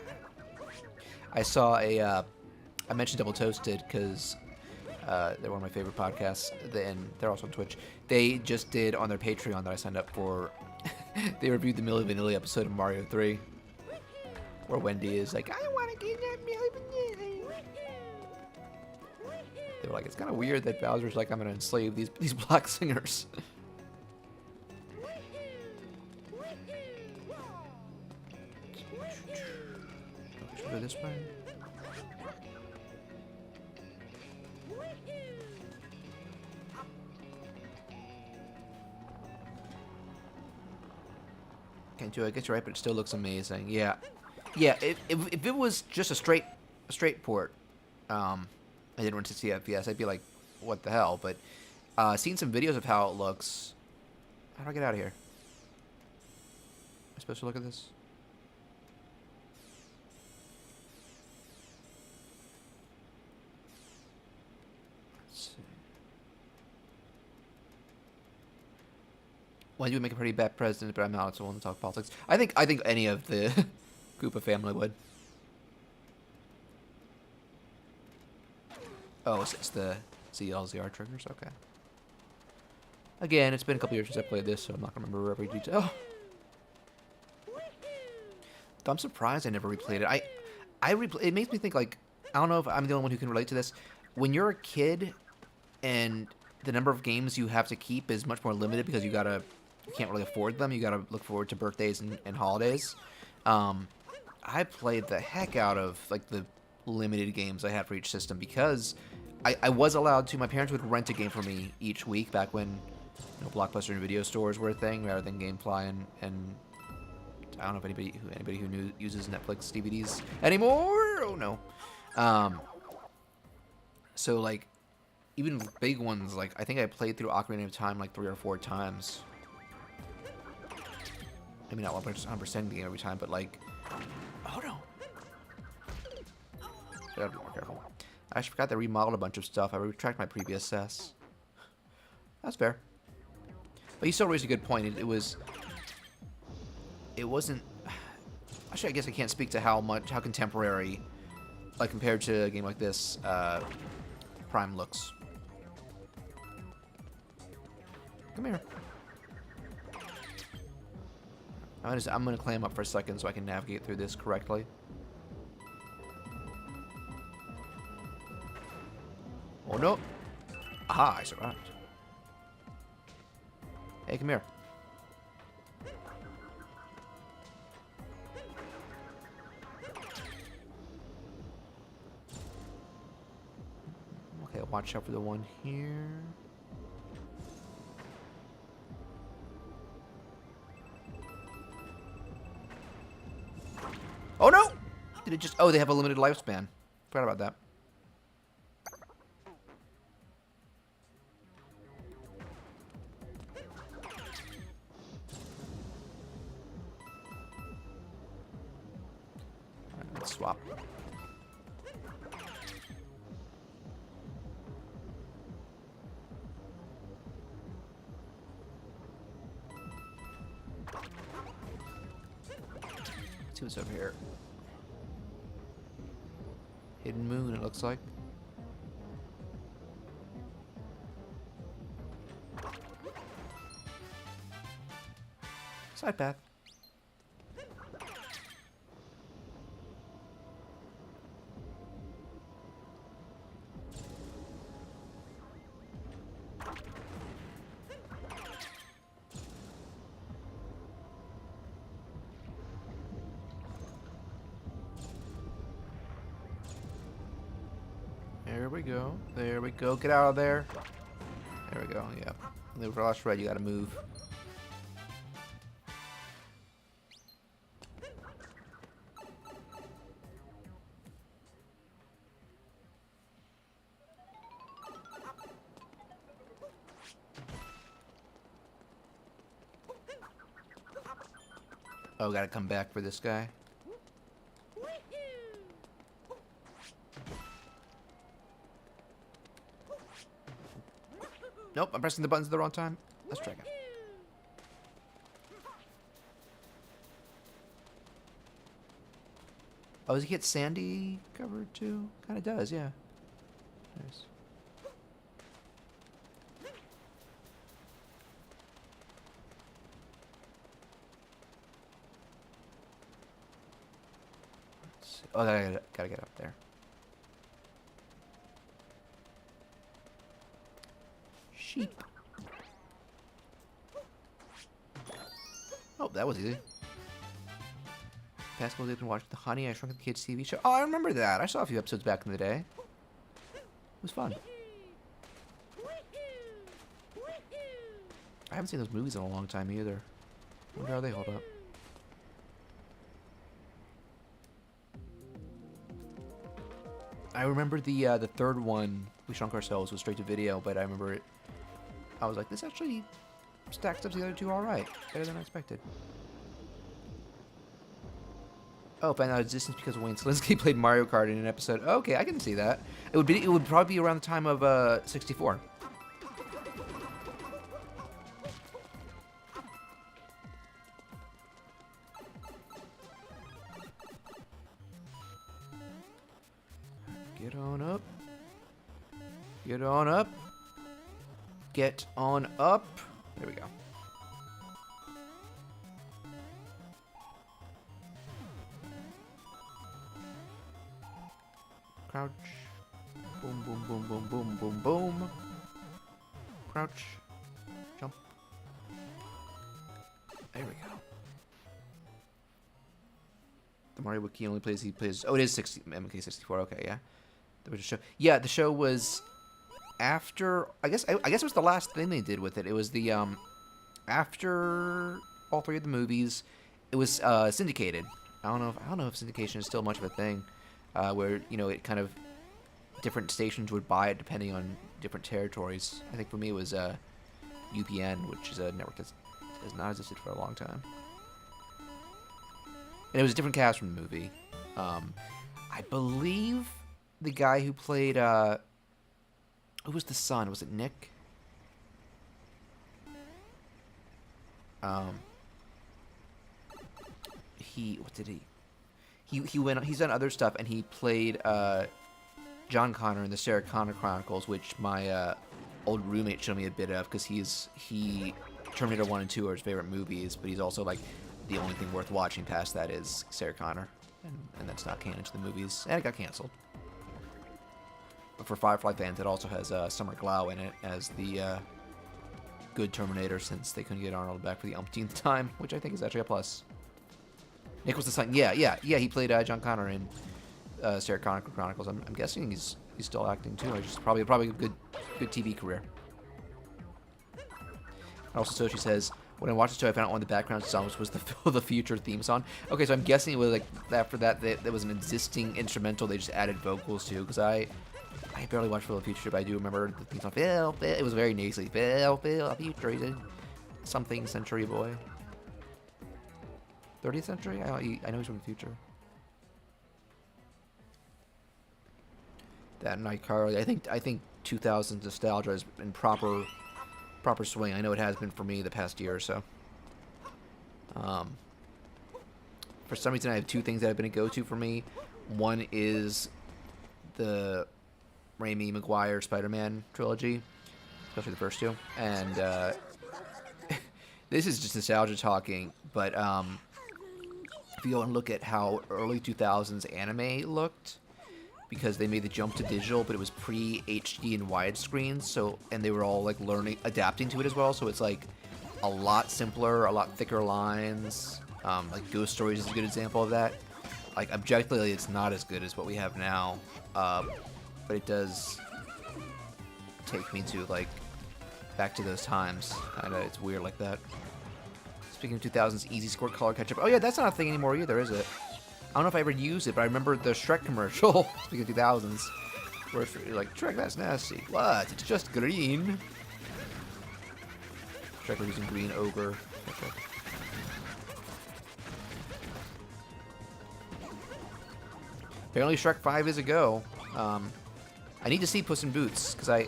I saw I mentioned Double Toasted because they're one of my favorite podcasts, and they're also on Twitch. They just did on their Patreon that I signed up for. They reviewed the Milli Vanilli episode of Mario 3, where Wendy is like, I want to kidnap Milli Vanilli. They were like, it's kind of weird that Bowser's like, I'm going to enslave these black singers. Go this way. can't do it. I guess you're right, but it still looks amazing. Yeah, yeah. If it was just a straight port, I didn't run 60 FPS, I'd be like, what the hell? But seeing some videos of how it looks. How do I get out of here? Am I supposed to look at this? Let's see. Well, you would make a pretty bad president, but I'm not someone to talk politics. I think any of the Koopa family would. Oh, it's the ZLZR triggers. Okay. Again, it's been a couple years since I played this, so I'm not gonna remember every detail. I'm surprised I never replayed it. It makes me think, like, I don't know if I'm the only one who can relate to this. When you're a kid and the number of games you have to keep is much more limited because you can't really afford them. You gotta look forward to birthdays and holidays. I played the heck out of like the limited games I had for each system because I was allowed to. My parents would rent a game for me each week back when Blockbuster and video stores were a thing rather than GameFly and I don't know if anybody who uses Netflix DVDs anymore. Oh no. So like even big ones, like I think I played through Ocarina of Time like 3 or 4 times. Maybe not 100% the game every time, but like, oh no. I gotta be more careful. I actually forgot they remodeled a bunch of stuff. I retracted my previous cess. That's fair. But you still raised a good point. It wasn't. Actually, I guess I can't speak to how contemporary, like compared to a game like this, Prime looks. Come here. I'm gonna climb up for a second so I can navigate through this correctly. Oh no! Aha! I survived. Hey, come here. Okay, watch out for the one here. Oh no! Did it just... Oh, they have a limited lifespan. Forgot about that. Alright, let's swap. Let's see what's over here. Hidden moon, it looks like. Side path. There we go. There we go. Get out of there. There we go. Yep. The last red, you gotta move. Oh, gotta come back for this guy. Nope, I'm pressing the buttons at the wrong time. Let's try again. Oh, does he get sandy covered too? Kinda does, yeah. Nice. Oh, I gotta get up there. Sheep. Oh, that was easy. Pascal did watch the Honey I Shrunk the Kids TV show. Oh, I remember that. I saw a few episodes back in the day. It was fun. I haven't seen those movies in a long time either. I wonder how they hold up. I remember the third one, We Shrunk Ourselves, was straight to video, but I remember it. I was like, this actually stacks up to the other two all right, better than I expected. Oh, found out existence because Wayne Slinsky played Mario Kart in an episode. Okay, I can see that. It would probably be around the time of 64. Get on up. Get on up. Get on up. There we go. Crouch. Boom, boom, boom, boom, boom, boom, boom. Crouch. Jump. There we go. The Mario Wiki only plays, oh, it is MK64, okay, yeah. There was a show. Yeah, the show was after, I guess it was the last thing they did with it. It was the, after all three of the movies, it was, syndicated. I don't know if syndication is still much of a thing. Where, you know, it kind of, different stations would buy it depending on different territories. I think for me it was UPN, which is a network that has not existed for a long time. And it was a different cast from the movie. I believe the guy who played, who was the son? Was it Nick? What did he... He's done other stuff, and he played John Connor in the Sarah Connor Chronicles, which my old roommate showed me a bit of, because Terminator 1 and 2 are his favorite movies, but he's also like, the only thing worth watching past that is Sarah Connor, and that's not canon to the movies, and it got canceled. But for Firefly fans, it also has Summer Glau in it as the good Terminator, since they couldn't get Arnold back for the umpteenth time, which I think is actually a plus. Nick was the son. Yeah. He played John Connor in Sarah Connor Chronicles. I'm guessing he's still acting too. Just probably a good TV career. And also, Sochi says, when I watched the show, I found out one of the background songs was the Future theme song. Okay, so I'm guessing it was like after that there was an existing instrumental they just added vocals to, because I barely watched Phil the Future, but I do remember the theme song. Phil, it was very nasally. Phil, Future, he's a something century boy. 30th century? I know he's from the future. That and iCarly. I think 2000s nostalgia is in proper swing. I know it has been for me the past year or so. For some reason, I have two things that have been a go-to for me. One is the Raimi Maguire Spider-Man trilogy, especially the first two. And this is just nostalgia talking, but if you go and look at how early 2000s anime looked, because they made the jump to digital, but it was pre-HD and widescreen, and they were all like adapting to it as well, so it's like a lot simpler, a lot thicker lines. Like Ghost Stories is a good example of that. Like objectively, it's not as good as what we have now, but it does take me to like back to those times. Kinda, it's weird like that. Speaking of 2000s, Easy Squirt color ketchup. Oh yeah, that's not a thing anymore either, is it? I don't know if I ever used it, but I remember the Shrek commercial, speaking of 2000s, where you're like, Shrek, that's nasty. What? It's just green. Shrek was using green ogre. Apparently Shrek 5 is a go. I need to see Puss in Boots, because I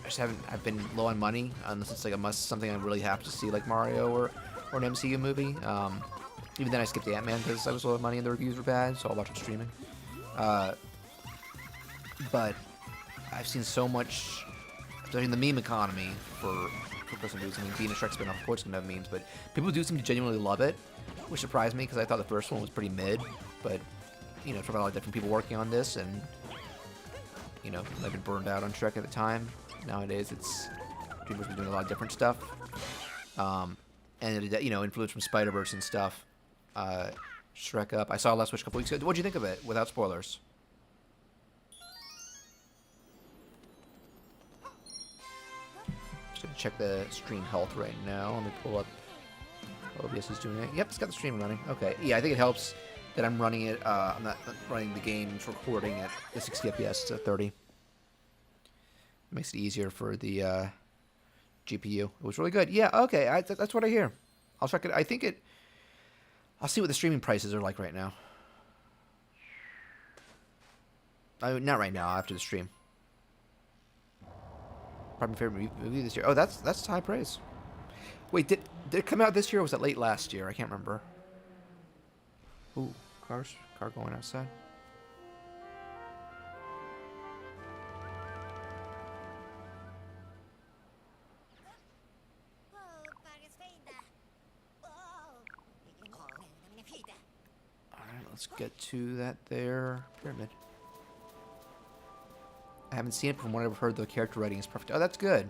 just I've been low on money, unless it's like something I really have to see, like Mario or an MCU movie. Even then I skipped the Ant-Man because I was low on money and the reviews were bad, so I'll watch it streaming. But I've seen so much, especially in the meme economy for Puss in Boots. I mean, being a Shrek spin-off, of course, it's going to have memes, but people do seem to genuinely love it, which surprised me because I thought the first one was pretty mid. But, you know, it's probably a lot of different people working on this, and, you know, I've been burned out on Shrek at the time. Nowadays, DreamWorks been doing a lot of different stuff. And, you know, influence from Spider-Verse and stuff. Shrek Up. I saw Last Wish a couple weeks ago. What'd you think of it, without spoilers? Just gonna check the stream health right now. Let me pull up. OBS is doing it. Yep, it's got the stream running. Okay. Yeah, I think it helps that I'm running it. I'm not running the game. It's recording at the 60 FPS to 30. It makes it easier for the GPU. It was really good. Yeah. Okay. That's what I hear. I'll check it. I think it. I'll see what the streaming prices are like right now. Not right now. After the stream. Probably my favorite movie this year. Oh, that's high praise. Wait, did it come out this year or was it late last year? I can't remember. Ooh, car going outside. Alright, let's get to that there. Pyramid. I haven't seen it from what I've heard. The character writing is perfect. Oh, that's good.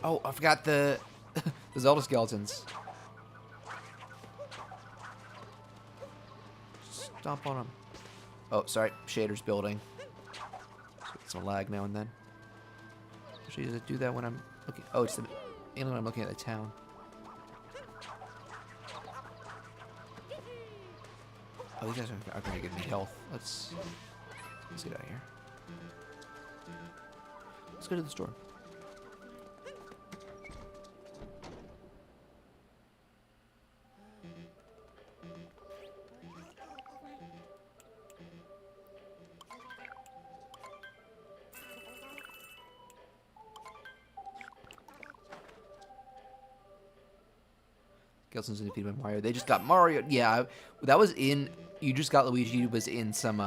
Oh, I forgot the the Zelda skeletons. Stomp on them. Oh, sorry. Shader's building. So it's some lag now and then. Actually, does it do that when I'm looking? Oh, it's mainly when I'm looking at the town. Oh, these guys are going to give me health. Let's get out of here. Let's go to the store. Gelson's defeated by Mario. They just got Mario. Yeah, that was in. You just got Luigi was in some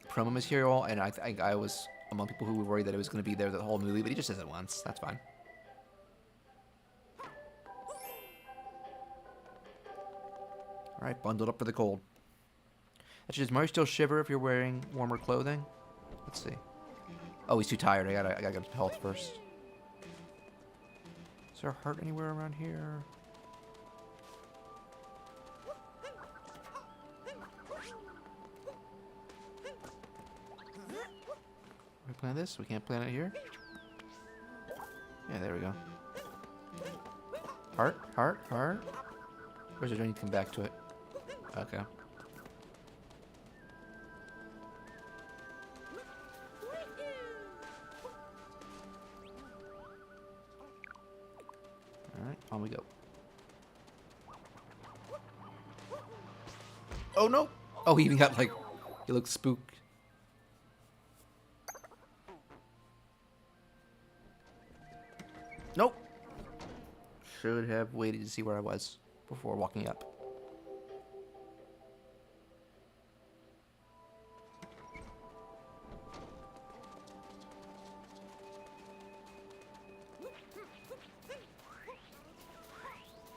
promo material, and I was among people who were worried that it was going to be there the whole movie, but he just says it once. That's fine. All right, bundled up for the cold. Actually, does Mario still shiver if you're wearing warmer clothing? Let's see. Oh, he's too tired. I gotta get him health first. Is there a heart anywhere around here? Can we plant this? We can't plant it here? Yeah, there we go. Heart, heart, heart. Or do I need to come back to it? Okay. Alright, on we go. Oh no! Oh, he even got like, he looks spooked. Nope. Should have waited to see where I was before walking up.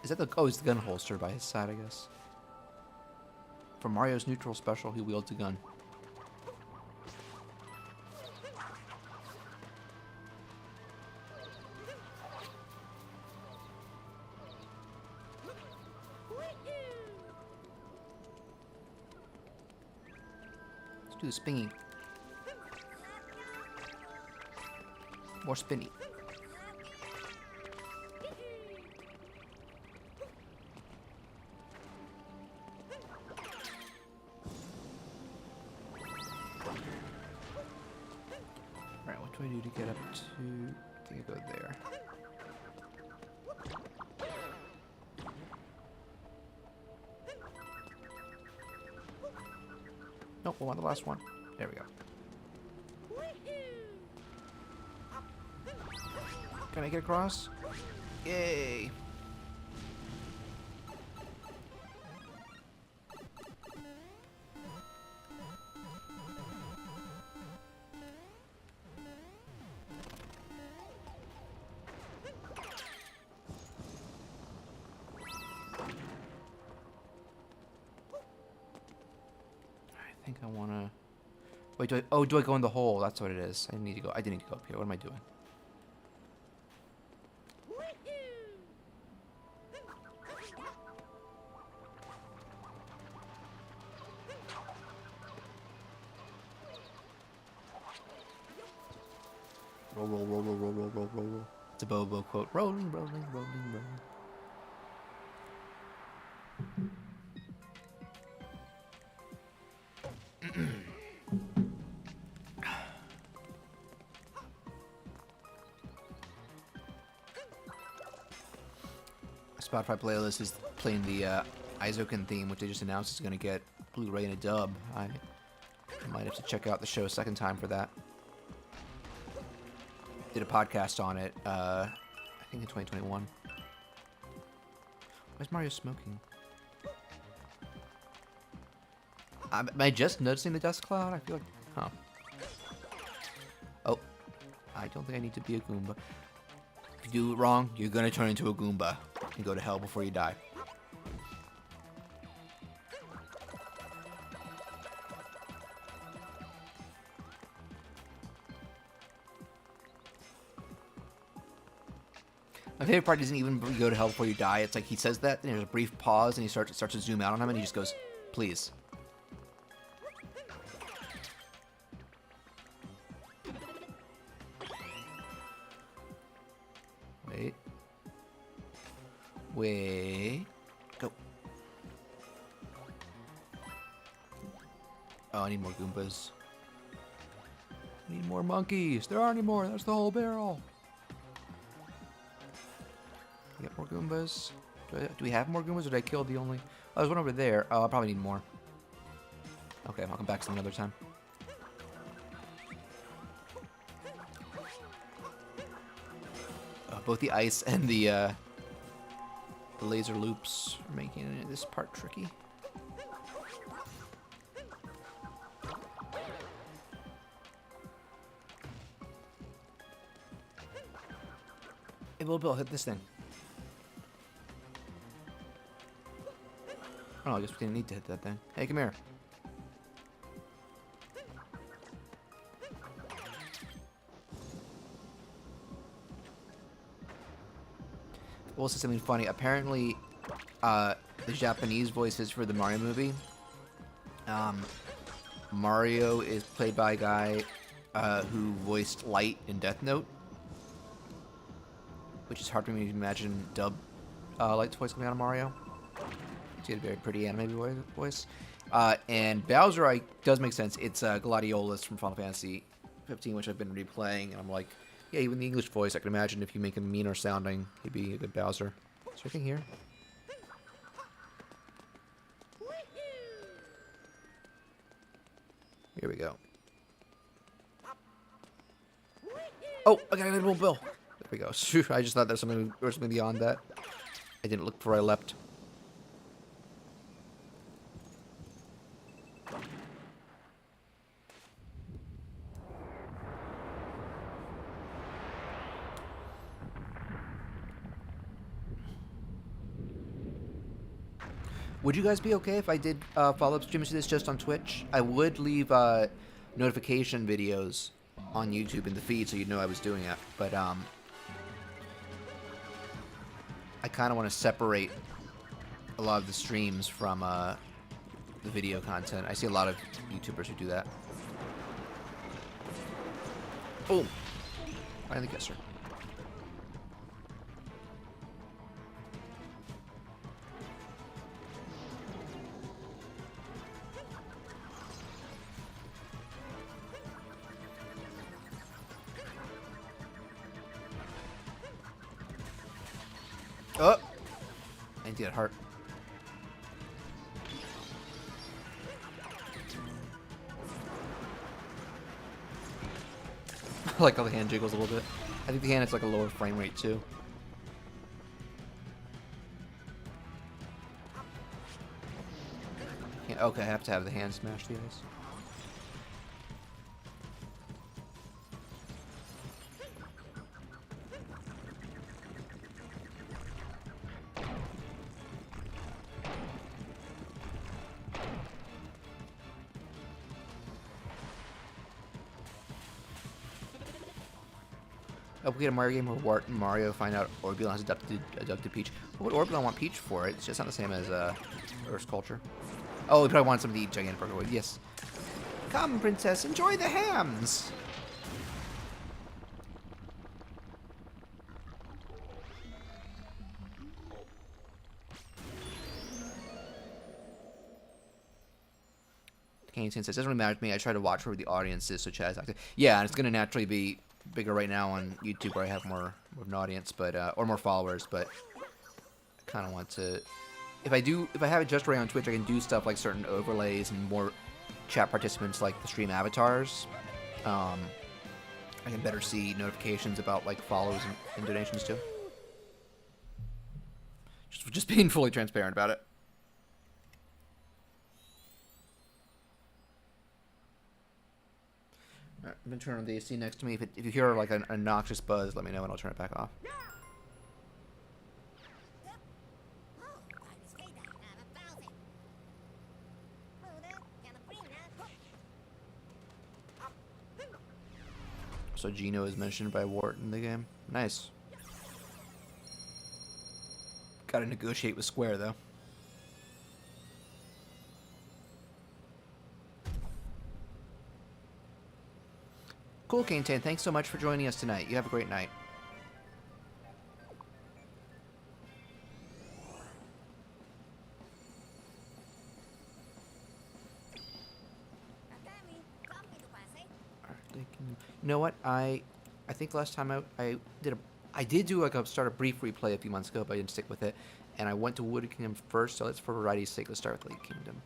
Is that the... Oh, it's the gun holster by his side, I guess. For Mario's neutral special, he wields a gun. Let's do the spinny. More spinny. Alright, what do I do to get up to... I think I go there. Nope, we'll want the last one. There we go. Can I get across? Yay! I think I wanna... Wait, do I go in the hole? That's what it is. I need to go. I didn't need to go up here. What am I doing? Roll, roll, roll, roll, roll, roll, roll, roll, roll. It's a Bobo quote. Rolling, rolling, rolling, rolling. Spotify playlist is playing the Isoken theme, which they just announced is going to get Blu-ray and a dub. I might have to check out the show a second time for that. Did a podcast on it, I think in 2021. Why's Mario smoking? Am I just noticing the dust cloud? I feel like... Huh. Oh. I don't think I need to be a Goomba. If you do it wrong, you're gonna turn into a Goomba and go to hell before you die. My favorite part isn't even you go to hell before you die. It's like he says that, and there's a brief pause, and he starts to zoom out on him, and he just goes, "Please." Wait. Go. Oh, I need more Goombas. I need more monkeys. There aren't any more. That's the whole barrel. Get more Goombas. Do we have more Goombas, or did I kill the only... Oh, there's one over there. Oh, I probably need more. Okay, I'll come back some another time. Both the ice and the laser loops are making this part tricky. Hey, little Bill, hit this thing. Oh, I guess we didn't need to hit that thing. Hey, come here. We'll say something funny. Apparently, the Japanese voices for the Mario movie, Mario is played by a guy who voiced Light in Death Note, which is hard for me to imagine dub Light's voice coming out of Mario. He had a very pretty anime voice. And Bowser does make sense. It's Gladiolus from Final Fantasy 15, which I've been replaying, and I'm like, yeah, even the English voice, I can imagine if you make him meaner sounding, he'd be a good Bowser. Is there anything here? Here we go. Oh, I got a little Bill. There we go. I just thought there was something beyond that. I didn't look before I leapt. Would you guys be okay if I did follow-up streams to this just on Twitch? I would leave notification videos on YouTube in the feed so you'd know I was doing it. But I kind of want to separate a lot of the streams from the video content. I see a lot of YouTubers who do that. Boom! Finally guessed her. Oh! I need to get heart. I like how the hand jiggles a little bit. I think the hand has like a lower frame rate too. Yeah, okay, I have to have the hand smash the ice. Oh, we get a Mario game where Wart and Mario find out Orbulon has adopted Peach. What would Orbulon want Peach for? It's just not the same as Earth's culture. Oh, he probably wants something to eat gigantic burger with. Yes. Come, princess, enjoy the hams! Kane says, it doesn't really matter to me. I try to watch where the audience is, so Chad's active. Yeah, and it's going to naturally be bigger right now on YouTube where I have more of an audience, but or more followers, but kind of want to. If I have it just right on Twitch, I can do stuff like certain overlays and more chat participants like the stream avatars. I can better see notifications about like follows and donations too. Just being fully transparent about it. Alright, I'm gonna turn on the AC next to me. If you hear like a noxious buzz, let me know and I'll turn it back off. So Gino is mentioned by Wart in the game. Nice. Gotta negotiate with Square, though. Cool, Kane-Tan. Thanks so much for joining us tonight. You have a great night. You know what? I think last time I did do like start a brief replay a few months ago, but I didn't stick with it. And I went to Wood Kingdom first, so let's for variety's sake let's start with Lake Kingdom.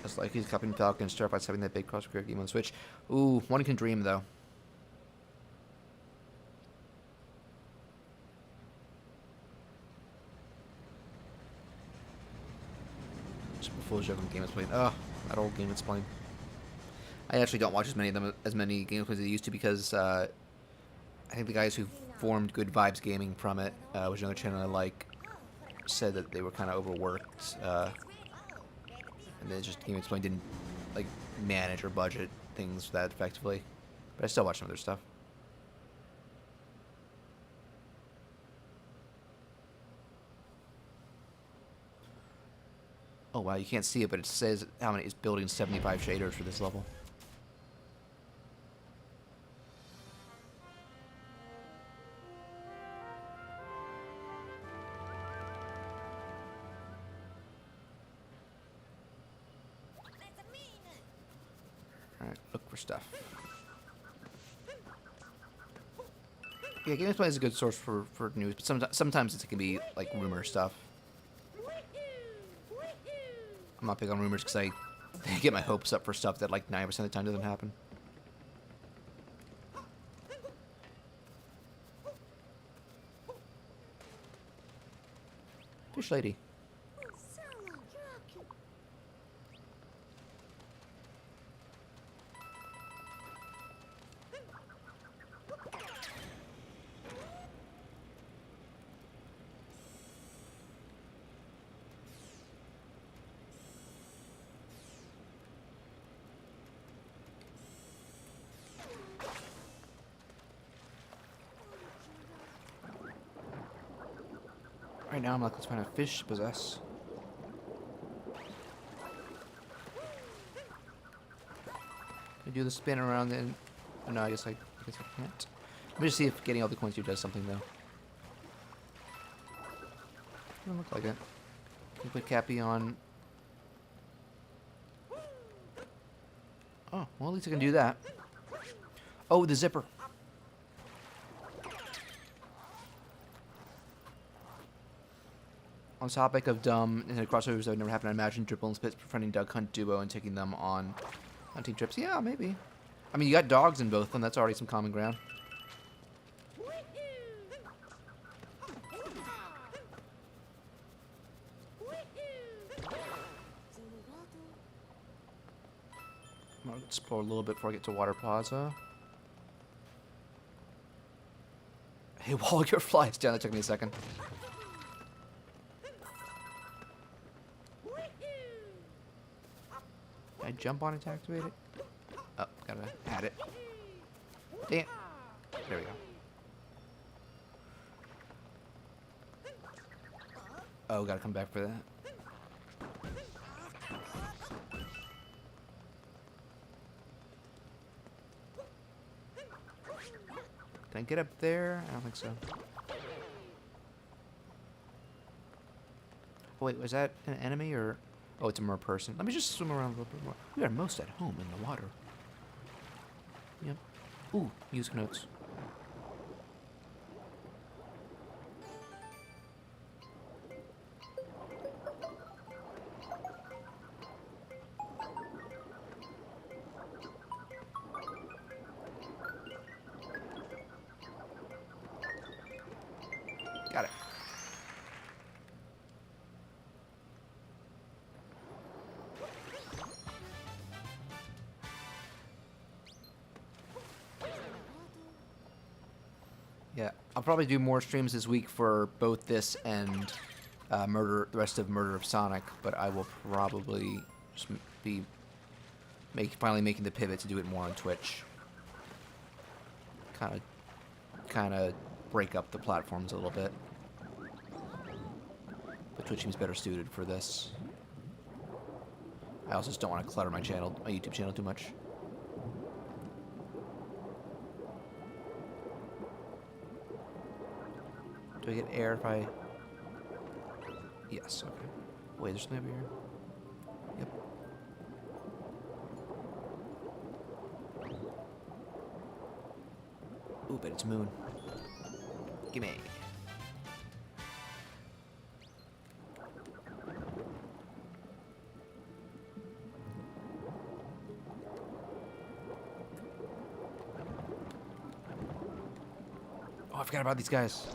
It's like he's copying Falcon Starfight's having that big cross-creator game on Switch. Ooh, one can dream though. Full joke on Game Explained. Oh, that old Game Explained. I actually don't watch as many Game Explained as I used to because I think the guys who formed Good Vibes Gaming from it, which is another channel I like, said that they were kind of overworked, and then just Game Explained didn't like manage or budget things that effectively. But I still watch some of their stuff. Oh wow, you can't see it, but it says how many it's building 75 shaders for this level. Alright, look for stuff. Yeah, Game Explained is a good source for news, but sometimes it can be like rumor stuff. I'm not big on rumors because I get my hopes up for stuff that like 90% of the time doesn't happen. Fish lady. Right now I'm like, let's find a fish to possess. I do the spin around then. Oh, no, I guess I can't. Let me just see if getting all the coins here does something though. Doesn't look like it. Can put Cappy on. Oh, well at least I can do that. Oh, the zipper. On the topic of dumb and crossovers that would never happen, I imagine Dribble and Spitz befriending Duck Hunt duo and taking them on hunting trips. Yeah, maybe. I mean, you got dogs in both of them. That's already some common ground. I'm gonna explore a little bit before I get to Water Plaza. Hey, while your flies down, that took me a second. Can I jump on it to activate it? Oh, gotta add it. Damn. There we go. Oh, gotta come back for that. Can I get up there? I don't think so. Oh, wait, was that an enemy or... Oh, it's a mer person. Let me just swim around a little bit more. We are most at home in the water. Yep. Ooh, music notes. Got it. Yeah, I'll probably do more streams this week for both this and the rest of Murder of Sonic, but I will probably just be finally making the pivot to do it more on Twitch. Kind of break up the platforms a little bit. But Twitch seems better suited for this. I also just don't want to clutter my YouTube channel too much. Do I get air if I... Yes, okay. Wait, there's something over here? Yep. Ooh, but it's moon. Gimme. Oh, I forgot about these guys.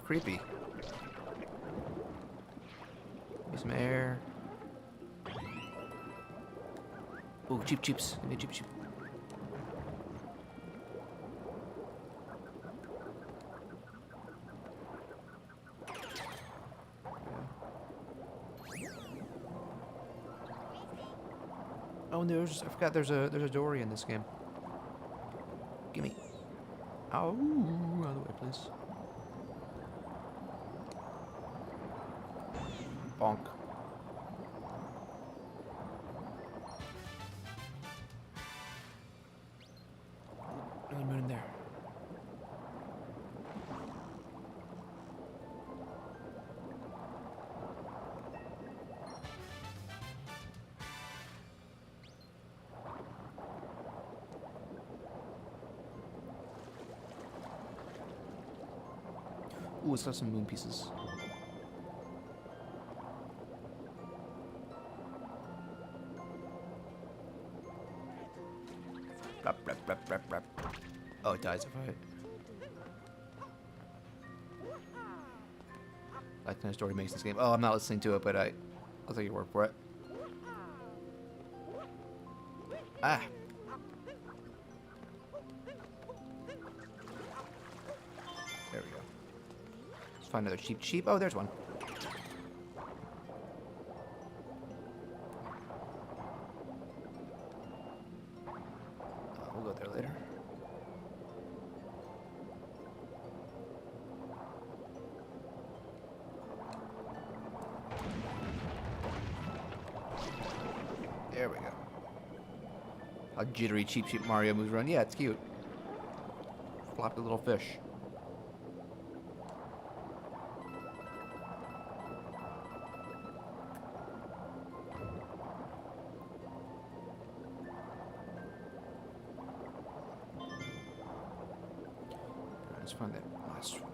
Creepy. Need some air. Ooh, cheeps. Give me a cheap. Oh, and I forgot there's a dory in this game. Gimme. Oh, out of the way, please. Bonk. Another moon in there. Ooh, it's got some moon pieces. Rap. Oh, it dies if I... That kind of story makes this game. Oh, I'm not listening to it, but I'll take your word for it. Ah! There we go. Let's find another sheep. Oh, there's one. We'll go there later. There we go. How jittery cheap Mario moves around. Yeah, it's cute. Floppy little fish. Let's find that last one.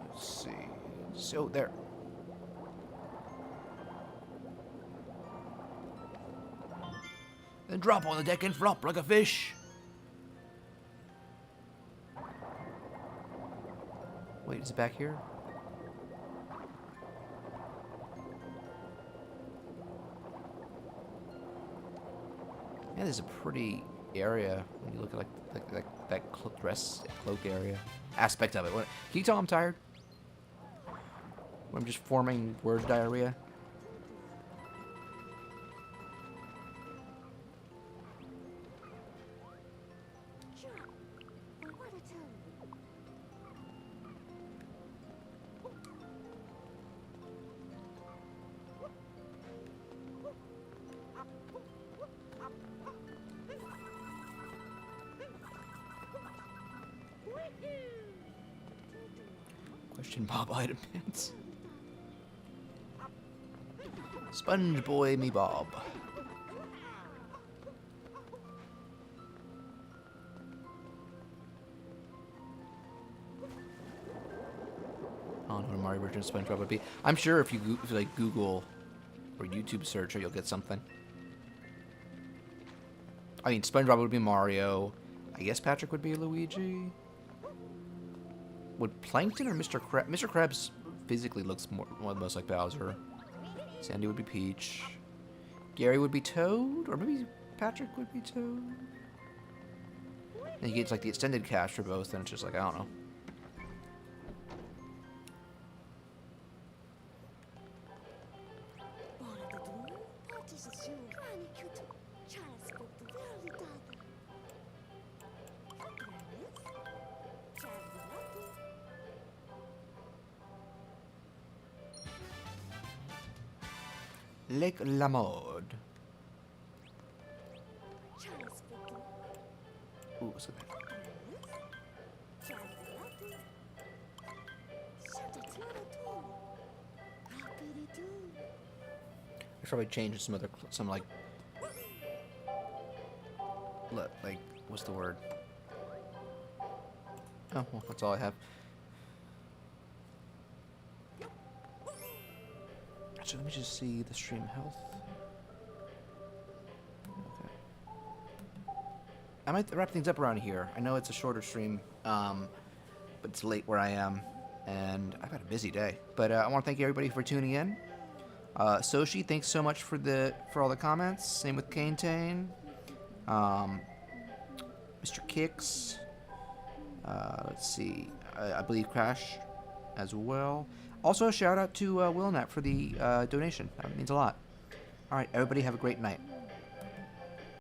Let's see. So there. Then drop on the deck and flop like a fish. Wait, is it back here? Yeah, there's a pretty area when you look at like that cloak area aspect of it. Can you tell I'm tired? I'm just forming word diarrhea. Question Bob item pins. Sponge boy me Bob. I don't know what a Mario version of SpongeBob would be. I'm sure if you like Google or YouTube search, you'll get something. I mean, SpongeBob would be Mario. I guess Patrick would be Luigi. Would Plankton or Mr. Krabs? Mr. Krabs physically looks most like Bowser. Sandy would be Peach. Gary would be Toad, or maybe Patrick would be Toad. And you get like the extended cast for both, and it's just like I don't know. Lake La Mode. Ooh, what's that? I should probably change some like what's the word? Oh, well, that's all I have. So let me just see the stream health. Okay. I might wrap things up around here. I know it's a shorter stream, but it's late where I am, and I've had a busy day. But I want to thank everybody for tuning in. Soshi, thanks so much for all the comments. Same with Kane Tane. Mr. Kicks. Let's see. I believe Crash as well. Also, a shout out to WillNet for the donation. That means a lot. All right, everybody have a great night.